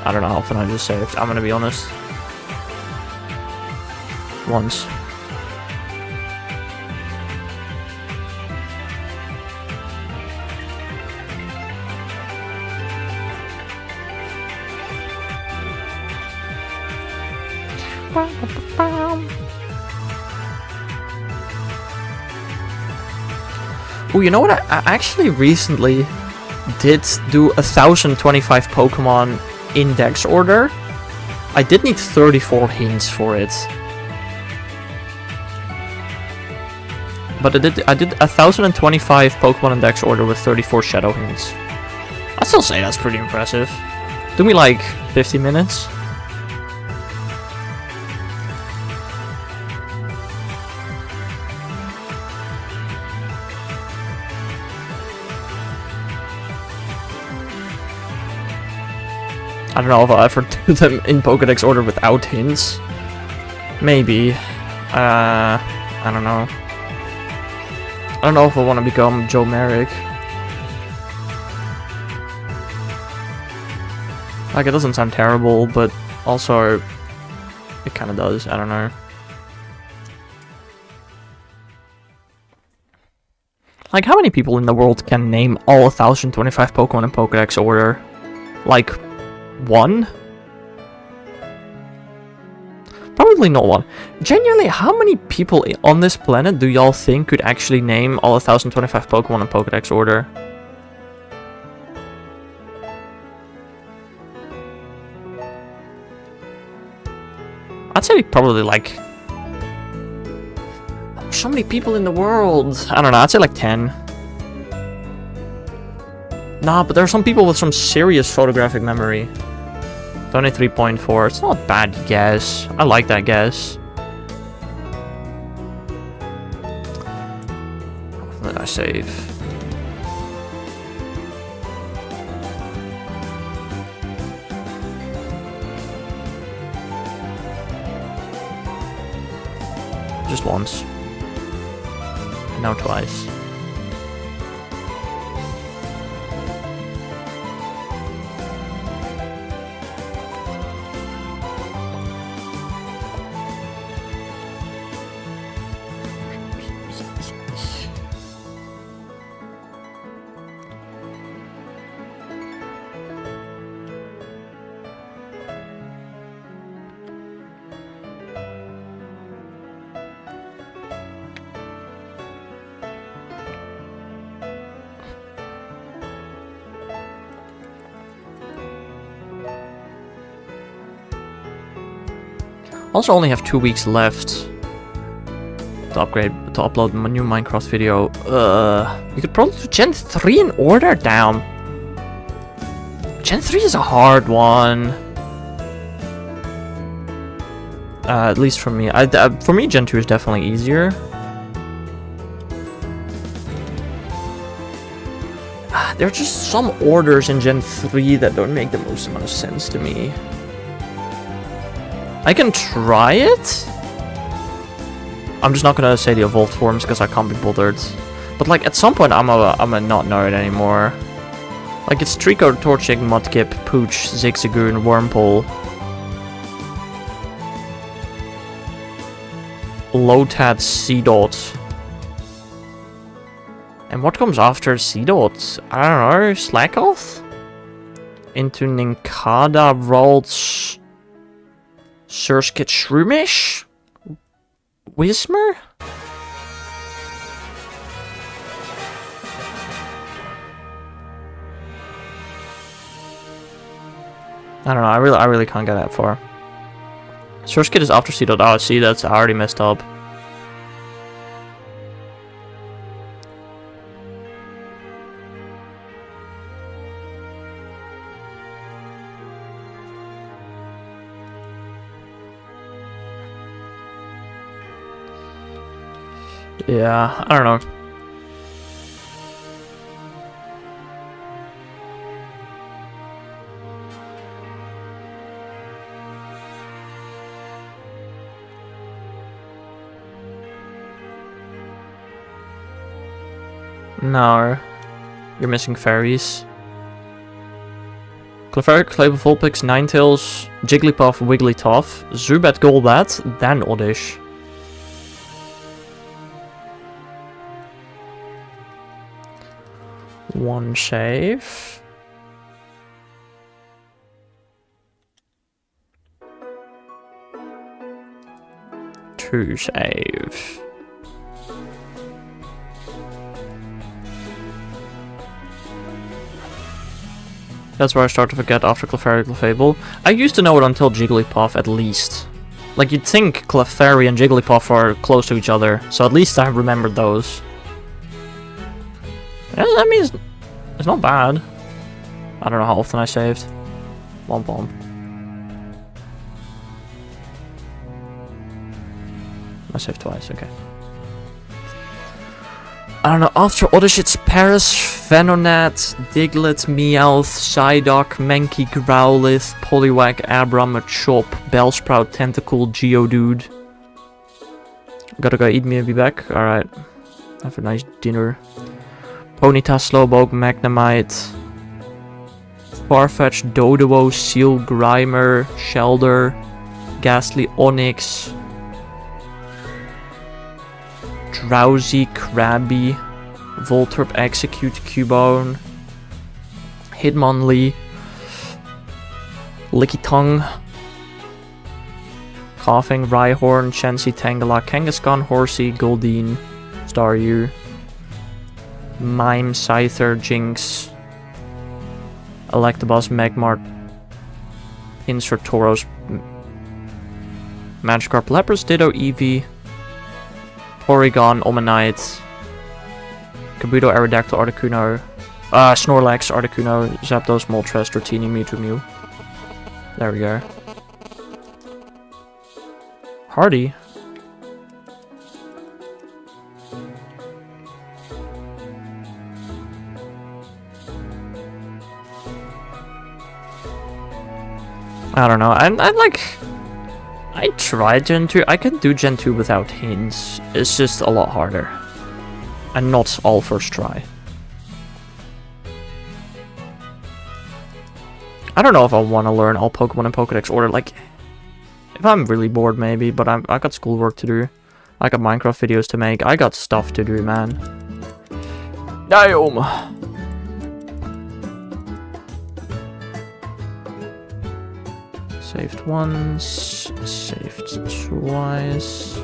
S1: I don't know how often I just say it, I'm gonna be honest. Once. Oh, you know what? I actually recently did do 1025 Pokemon in Dex order. I did need 34 hints for it. But I did 1025 Pokemon in Dex order with 34 Shadow hints. I'd still say that's pretty impressive. Took me like 50 minutes. I don't know if I'll ever do them in Pokédex order without hints. Maybe. I don't know. I don't know if I want to become Joe Merrick. Like, it doesn't sound terrible, but also it kind of does. I don't know. Like, how many people in the world can name all 1025 Pokemon in Pokédex order? Like, 1? Probably not one. Genuinely, how many people on this planet do y'all think could actually name all 1025 Pokemon in Pokédex order? I'd say probably like... so many people in the world. I don't know, I'd say like 10. Nah, but there are some people with some serious photographic memory. 23.4. It's not a bad guess. I like that guess. What did I save? Just once. Now twice. Also only have 2 weeks left to upload my new Minecraft video. You could probably do Gen 3 in order? Damn. Gen 3 is a hard one. At least for me. For me, Gen 2 is definitely easier. There are just some orders in Gen 3 that don't make the most amount of sense to me. I can try it. I'm just not gonna say the evolved forms because I can't be bothered. But like at some point I'm a not nerd anymore. Like it's Trico, Torchic, Mudkip, Pooch, Zigzagoon, Wormpole, Lotad, Seedot. And what comes after Seedot? I don't know, Slackoth? Into Ninkada, Ralts, Surskit, Shroomish? Whismer? I don't know, I really can't get that far. Surskit is after Seedot. Oh, see, that's already messed up. Yeah, I don't know. No, you're missing fairies. Clefairy, Clayble, Vulpix, Ninetales, Jigglypuff, Wigglytuff, Zubat, Golbat, then Oddish. One save. Two save. That's where I start to forget after Clefairy, Clefable. I used to know it until Jigglypuff, at least. Like, you'd think Clefairy and Jigglypuff are close to each other, so at least I remembered those. Yeah, that means it's not bad. I don't know how often I saved. Womp womp. I saved twice, okay. I don't know, after Oddish it's Paris, Venonat, Diglett, Meowth, Psyduck, Mankey, Growlithe, Poliwag, Abra, Machop, Bellsprout, Tentacool, Geodude. Gotta go eat me and be back. Alright. Have a nice dinner. Ponyta, Slowpoke, Magnemite, Farfetch, Doduo, Seal, Grimer, Shelder, Ghastly, Onix, Drowsy, Krabby, Voltorb, Execute, Cubone, Hitmonlee, Lickitung, Coughing, Rhyhorn, Chansey, Tangela, Kangaskhan, Horsey, Goldeen, Staryu, Mime, Scyther, Jinx, Electabuzz, Magmar, Pinsir, Tauros, Magikarp, Lapras, Ditto, Eevee, Porygon, Omanite, Kabuto, Aerodactyl, Articuno, Snorlax, Articuno, Zapdos, Moltres, Dratini, Mewtwo, Mew. There we go. Hardy. I don't know, I tried Gen 2, I can do Gen 2 without hints, it's just a lot harder. And not all first try. I don't know if I want to learn all Pokemon in Pokedex order, like, if I'm really bored maybe, but I got schoolwork to do. I got Minecraft videos to make, I got stuff to do, man. Damn! Saved once, saved twice.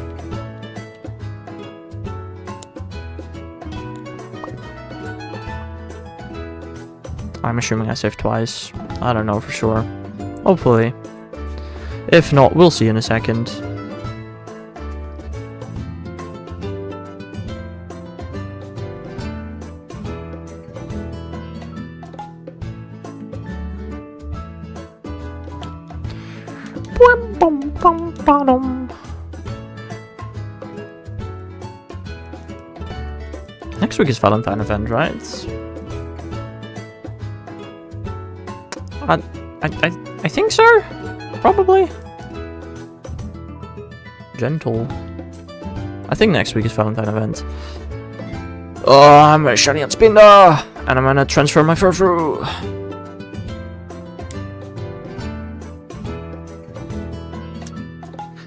S1: I'm assuming I saved twice. I don't know for sure. Hopefully. If not, we'll see in a second. Next week is Valentine event, right? I think so. Probably. Gentle. I think next week is Valentine event. Oh, I'm a shiny on Spinder, and I'm gonna transfer my Furfrou.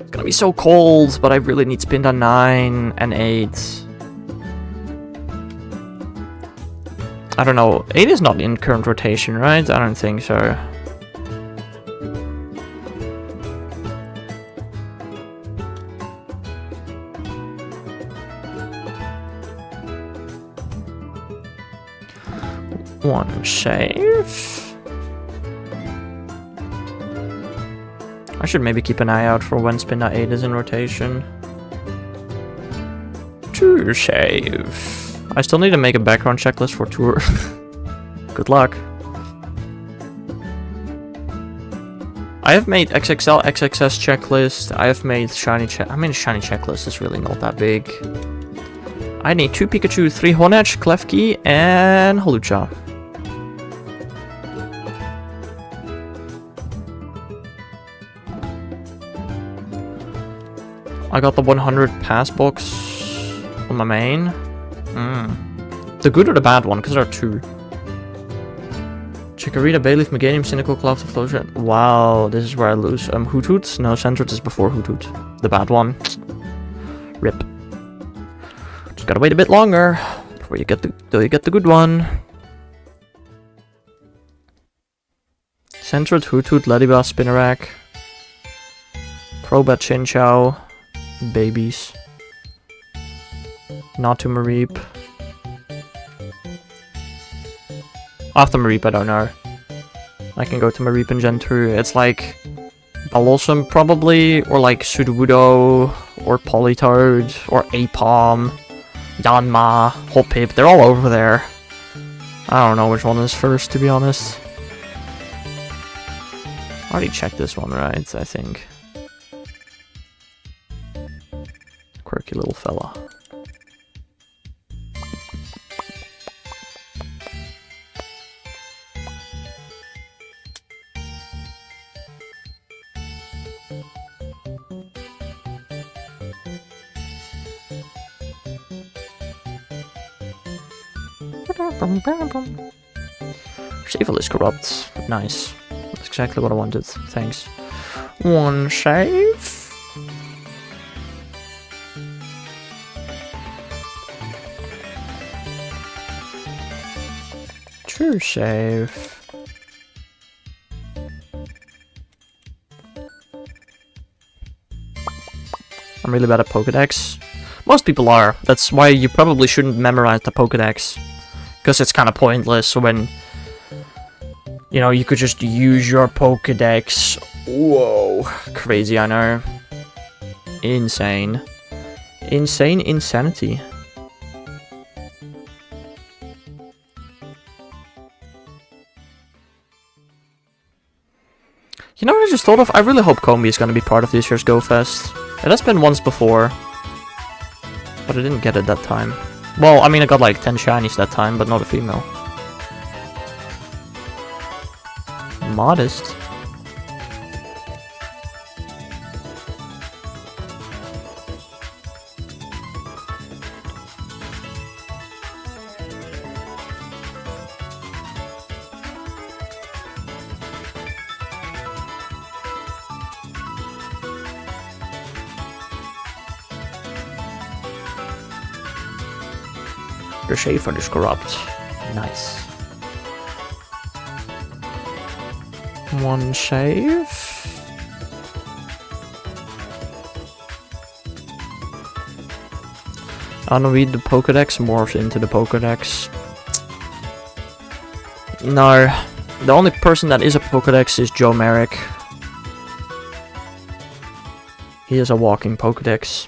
S1: It's gonna be so cold, but I really need Spinder 9 and 8. I don't know. 8 is not in current rotation, right? I don't think so. One save. I should maybe keep an eye out for when Spinner 8 is in rotation. 2 save. I still need to make a background checklist for tour. Good luck. I have made XXL, XXS checklist. I have made shiny shiny checklist is really not that big. I need 2 Pikachu, 3 Honedge, Klefki, and Holucha. I got the 100 pass box on my main. The good or the bad one, because there are 2. Chikorita, Bayleaf, Meganium, Cynical, Cloud of Flosion. Wow, this is where I lose. Hoot Hoot? No, Sandrit is before Hoot Hoot. The bad one. Rip. Just gotta wait a bit longer before you get the good one. Sandrit, Hoot Hoot, Ladybug, Spinarak, Crobat, Chinchou, babies. Not to Mareep. After Mareep, I don't know. I can go to Mareep and Gen 2. It's like Balossum probably, or like Sudowoodo, or Politoed, or Apom, Yanma, Hoppip. They're all over there. I don't know which one is first, to be honest. I already checked this one, right? I think. Quirky little fella. Sable is corrupt. Nice. That's exactly what I wanted. Thanks. 1 save. True save. I'm really bad at Pokedex. Most people are. That's why you probably shouldn't memorize the Pokedex. Because it's kind of pointless when, you know, you could just use your Pokedex. Whoa. Crazy, I know. Insane. Insane insanity. You know what I just thought of? I really hope Combi is going to be part of this year's Go Fest. It has been once before, but I didn't get it that time. Well, I mean, I got like 10 shinies that time, but not a female. Modest. The Schaefer is corrupt. Nice. 1 save. Unread the Pokedex morphs into the Pokedex. No. The only person that is a Pokedex is Joe Merrick. He is a walking Pokedex.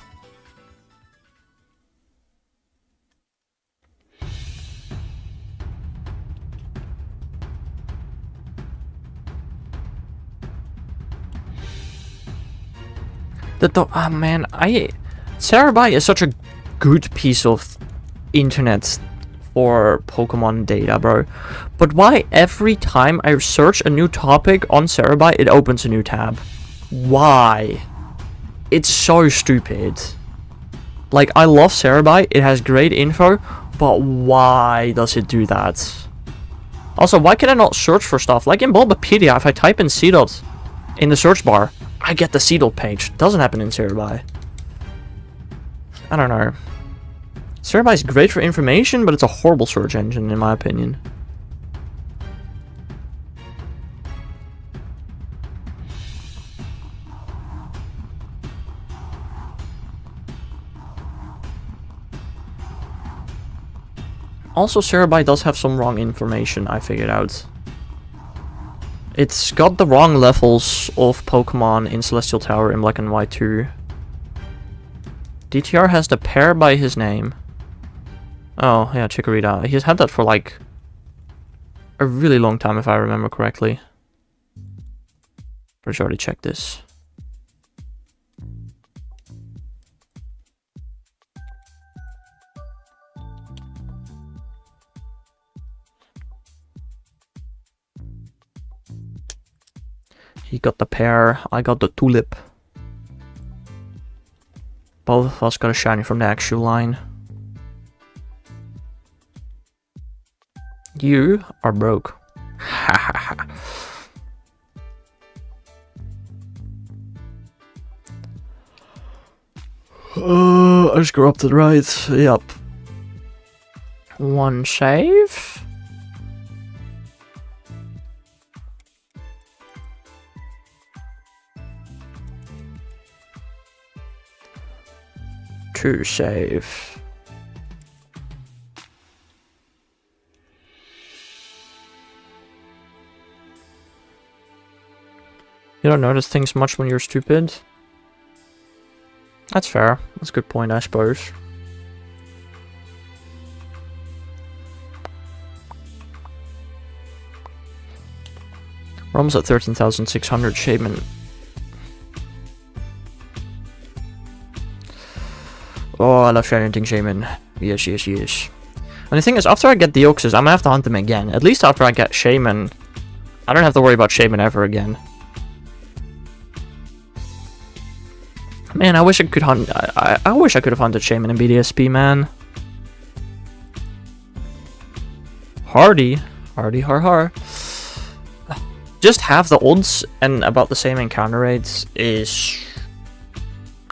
S1: Oh man, Cerebi is such a good piece of internet for Pokemon data, bro. But why every time I search a new topic on Cerebi, it opens a new tab? Why? It's so stupid. Like, I love Cerebi, it has great info, but why does it do that? Also, why can I not search for stuff? Like in Bulbapedia, if I type in Seedot in the search bar, I get the Seedot page. Doesn't happen in Cerebi. I don't know. Cerebi is great for information, but it's a horrible search engine, in my opinion. Also, Cerebi does have some wrong information, I figured out. It's got the wrong levels of Pokemon in Celestial Tower in Black and White 2. DTR has the pair by his name. Oh, yeah, Chikorita. He's had that for like a really long time, if I remember correctly. Pretty sure I already checked this. He got the pear, I got the tulip. Both of us got a shiny from the actual line. You are broke. I just go up to the right. Yep. One save. Two save. You don't notice things much when you're stupid. That's fair. That's a good point, I suppose. We're almost at 13,600 Shaman. Oh, I love Shiny Shaman. Yes, yes, yes. And the thing is, after I get Deoxys, I'm gonna have to hunt them again. At least after I get Shaman, I don't have to worry about Shaman ever again. Man, I wish I could hunt. I wish I could have hunted Shaman in BDSP, man. Hardy, har. Just half the odds and about the same encounter rates is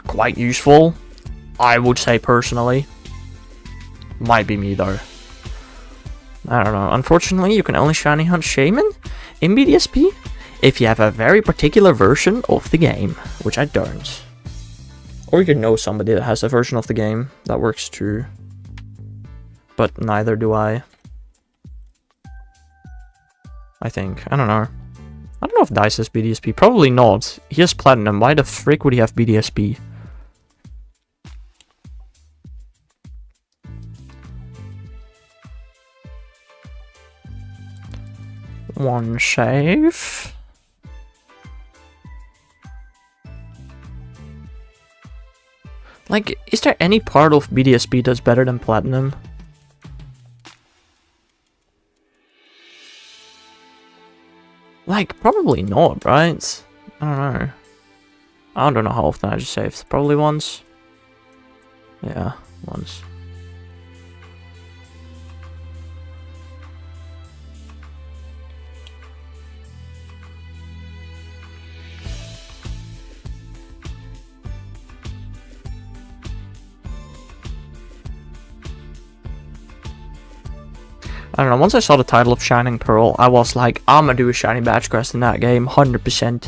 S1: quite useful, I would say personally. Might be me though. I don't know. Unfortunately, you can only shiny hunt Shaman in BDSP if you have a very particular version of the game, which I don't. Or you know somebody that has a version of the game that works too. But neither do I. I think. I don't know. I don't know if Dice has BDSP. Probably not. He has Platinum. Why the frick would he have BDSP? One save. Like, is there any part of BDSP that's better than Platinum? Like, probably not, right? I don't know. I don't know how often I just saved. Probably once. Yeah, once. I don't know, once I saw the title of Shining Pearl, I was like, I'm gonna do a Shiny Badge Quest in that game, 100%.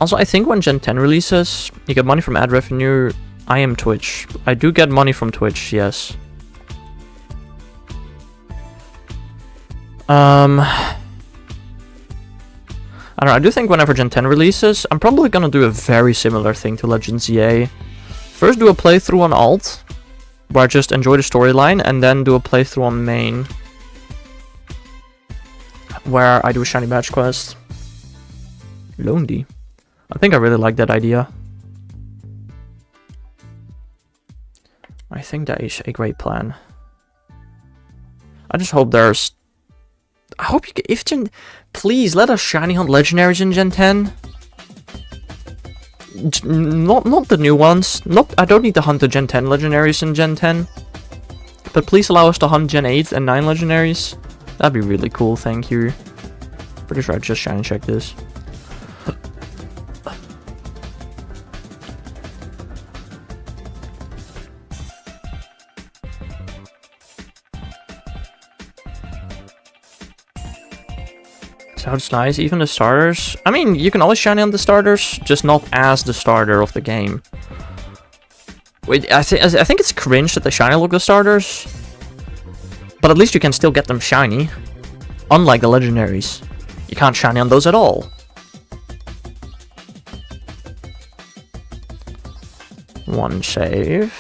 S1: Also, I think when Gen 10 releases, you get money from ad revenue. I am Twitch. I do get money from Twitch, yes. I don't know, I do think whenever Gen 10 releases, I'm probably gonna do a very similar thing to Legends EA. First do a playthrough on alt, where I just enjoy the storyline, and then do a playthrough on main. where I do a shiny badge quest. Lonely. I think I really like that idea. I think that is a great plan. I just hope there's... I hope you get... If Gen... Please, let us shiny hunt legendaries in Gen 10. Not the new ones. I don't need to hunt the Gen 10 legendaries in Gen 10. But please allow us to hunt Gen 8 and 9 legendaries. That'd be really cool, thank you. Pretty sure I just shiny check this. Sounds nice, even the starters. I mean, you can always shiny on the starters, just not as the starter of the game. Wait, I think it's cringe that they shiny look the starters. But at least you can still get them shiny. Unlike the legendaries. You can't shiny on those at all. One save.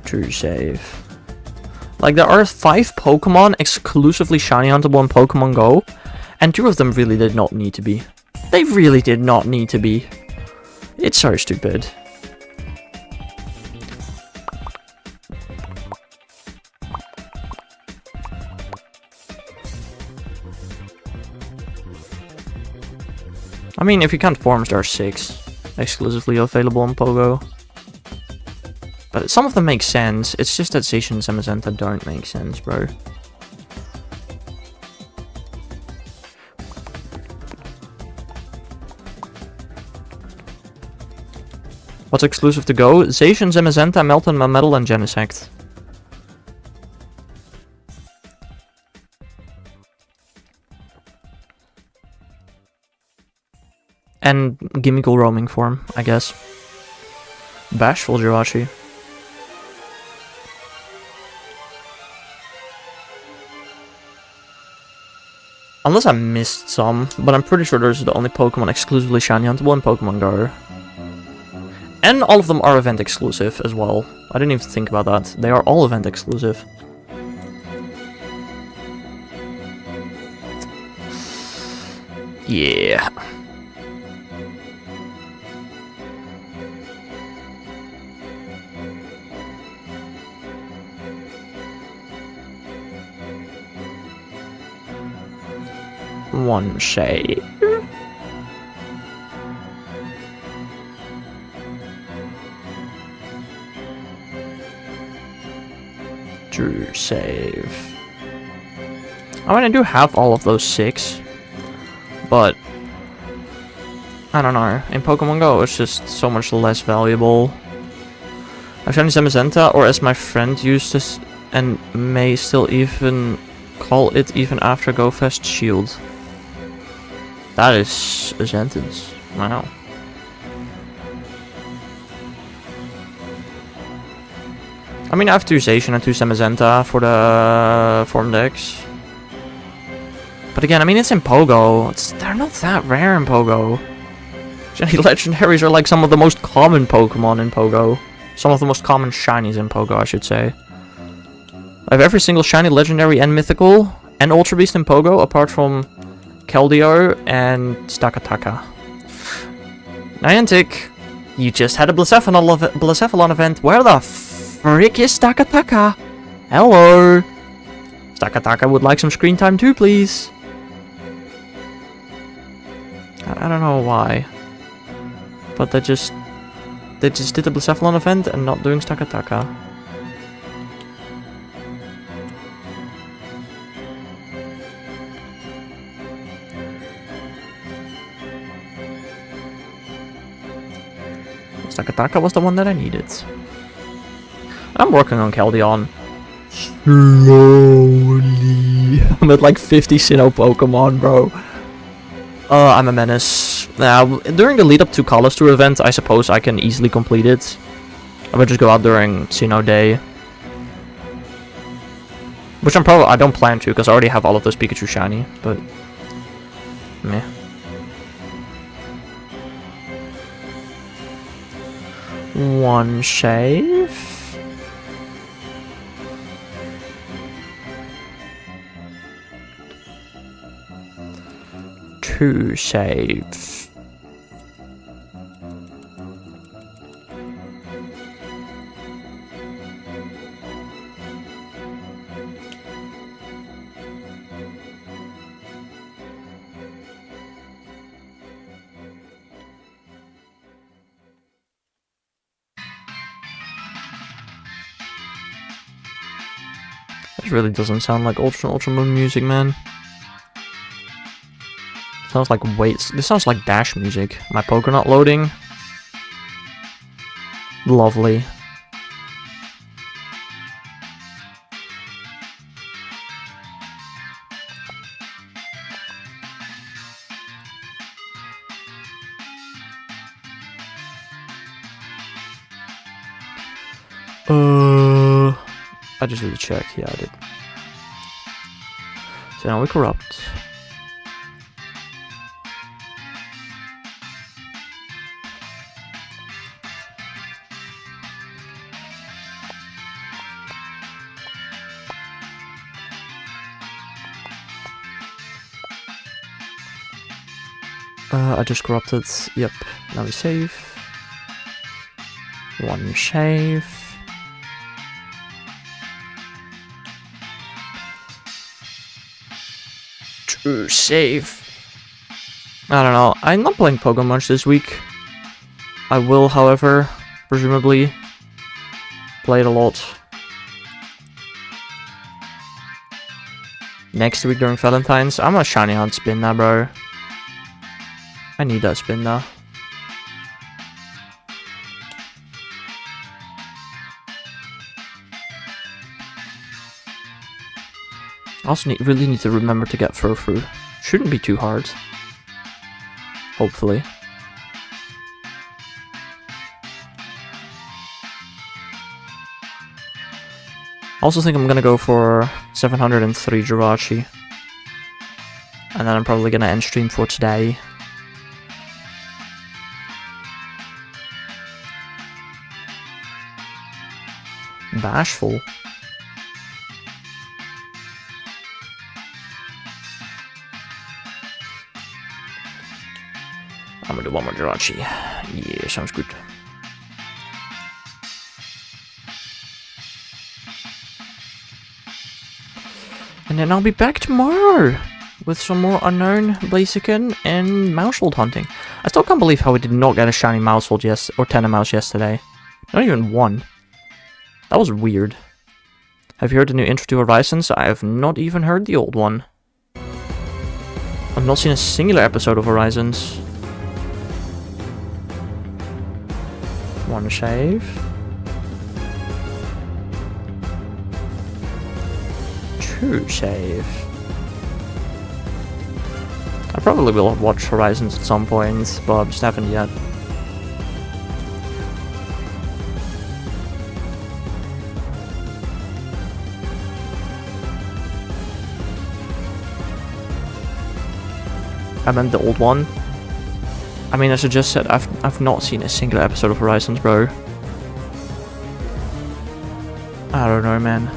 S1: Two save. Like, there are 5 Pokemon exclusively shiny huntable in Pokemon Go, and 2 of them really did not need to be. They really did not need to be. It's so stupid. I mean, if you count forms, there are 6 exclusively available in Pogo. But some of them make sense, it's just that Zacian and Zamazenta don't make sense, bro. What's exclusive to Go? Zacian, Zamazenta, Melton, Melmetal, and Genesect. And Gimmickle roaming form, I guess. Bashful Jirachi. Unless I missed some, but I'm pretty sure those are the only Pokemon exclusively shiny huntable in Pokemon Go. And all of them are event exclusive as well. I didn't even think about that. They are all event exclusive. Yeah. One shade. Two save. I mean, I do have all of those 6, but I don't know. In Pokemon Go, it's just so much less valuable. I've shown Zamazenta, or as my friend used this, and may still even call it even after GoFest Shield. That is a sentence. Wow. I mean, I have 2 Zacian and 2 Zamazenta for the form decks. But again, I mean, it's in Pogo. They're not that rare in Pogo. Shiny legendaries are like some of the most common Pokemon in Pogo. Some of the most common shinies in Pogo, I should say. I have every single shiny, legendary, and mythical, and Ultra Beast in Pogo, apart from Keldeo and Stakataka. Niantic, you just had a Blacephalon event. Where the frick is Stakataka? Hello? Stakataka would like some screen time too, please. I don't know why. But they just did the Blacephalon event and not doing Stakataka. Stakataka was the one that I needed. I'm working on Keldeo. Slowly. I'm at like 50 Sinnoh Pokemon, bro. I'm a menace. During the lead up to Kalos Tour event, I suppose I can easily complete it. I would just go out during Sinnoh Day. Which I don't plan to, because I already have all of those Pikachu shiny, but meh. 1 save. 2 save. This really doesn't sound like Ultra Moon music, man. Sounds like this sounds like Dash music. My poker not loading. Lovely. I just need to check. Yeah, I did. So now we corrupt. I just corrupted. Yep. Now we save. 1 save. 2 save. I don't know. I'm not playing Pokemon much this week. I will, however, presumably play it a lot next week during Valentine's. I'm a shiny hunt spin now, bro. I need that spin now. I also really need to remember to get through. Shouldn't be too hard. Hopefully. I also think I'm gonna go for 703 Jirachi. And then I'm probably gonna end stream for today. Bashful. I'm gonna do one more Jirachi. Yeah, sounds good. And then I'll be back tomorrow with some more unknown Blaziken and Mousehold hunting. I still can't believe how we did not get a shiny Mousehold or Tentamouse yesterday. Not even one. That was weird. Have you heard the new intro to Horizons? I have not even heard the old one. I've not seen a singular episode of Horizons. 1 save. 2 save. I probably will watch Horizons at some point, but I just haven't yet. I meant the old one. I mean, as I just said, I've not seen a single episode of Horizons, bro. I don't know, man.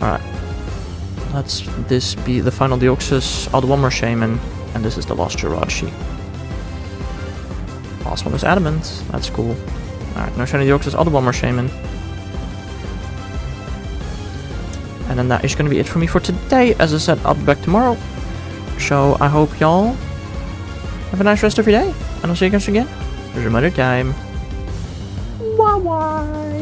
S1: Alright. Let's this be the final Deoxys. I'll do one more Shaman, and this is the last Jirachi. Last one is Adamant. That's cool. Alright, no shiny Deoxys. I'll do one more Shaman. And then that is going to be it for me for today. As I said, I'll be back tomorrow. So I hope y'all have a nice rest of your day. And I'll see you guys again some other time. Bye bye.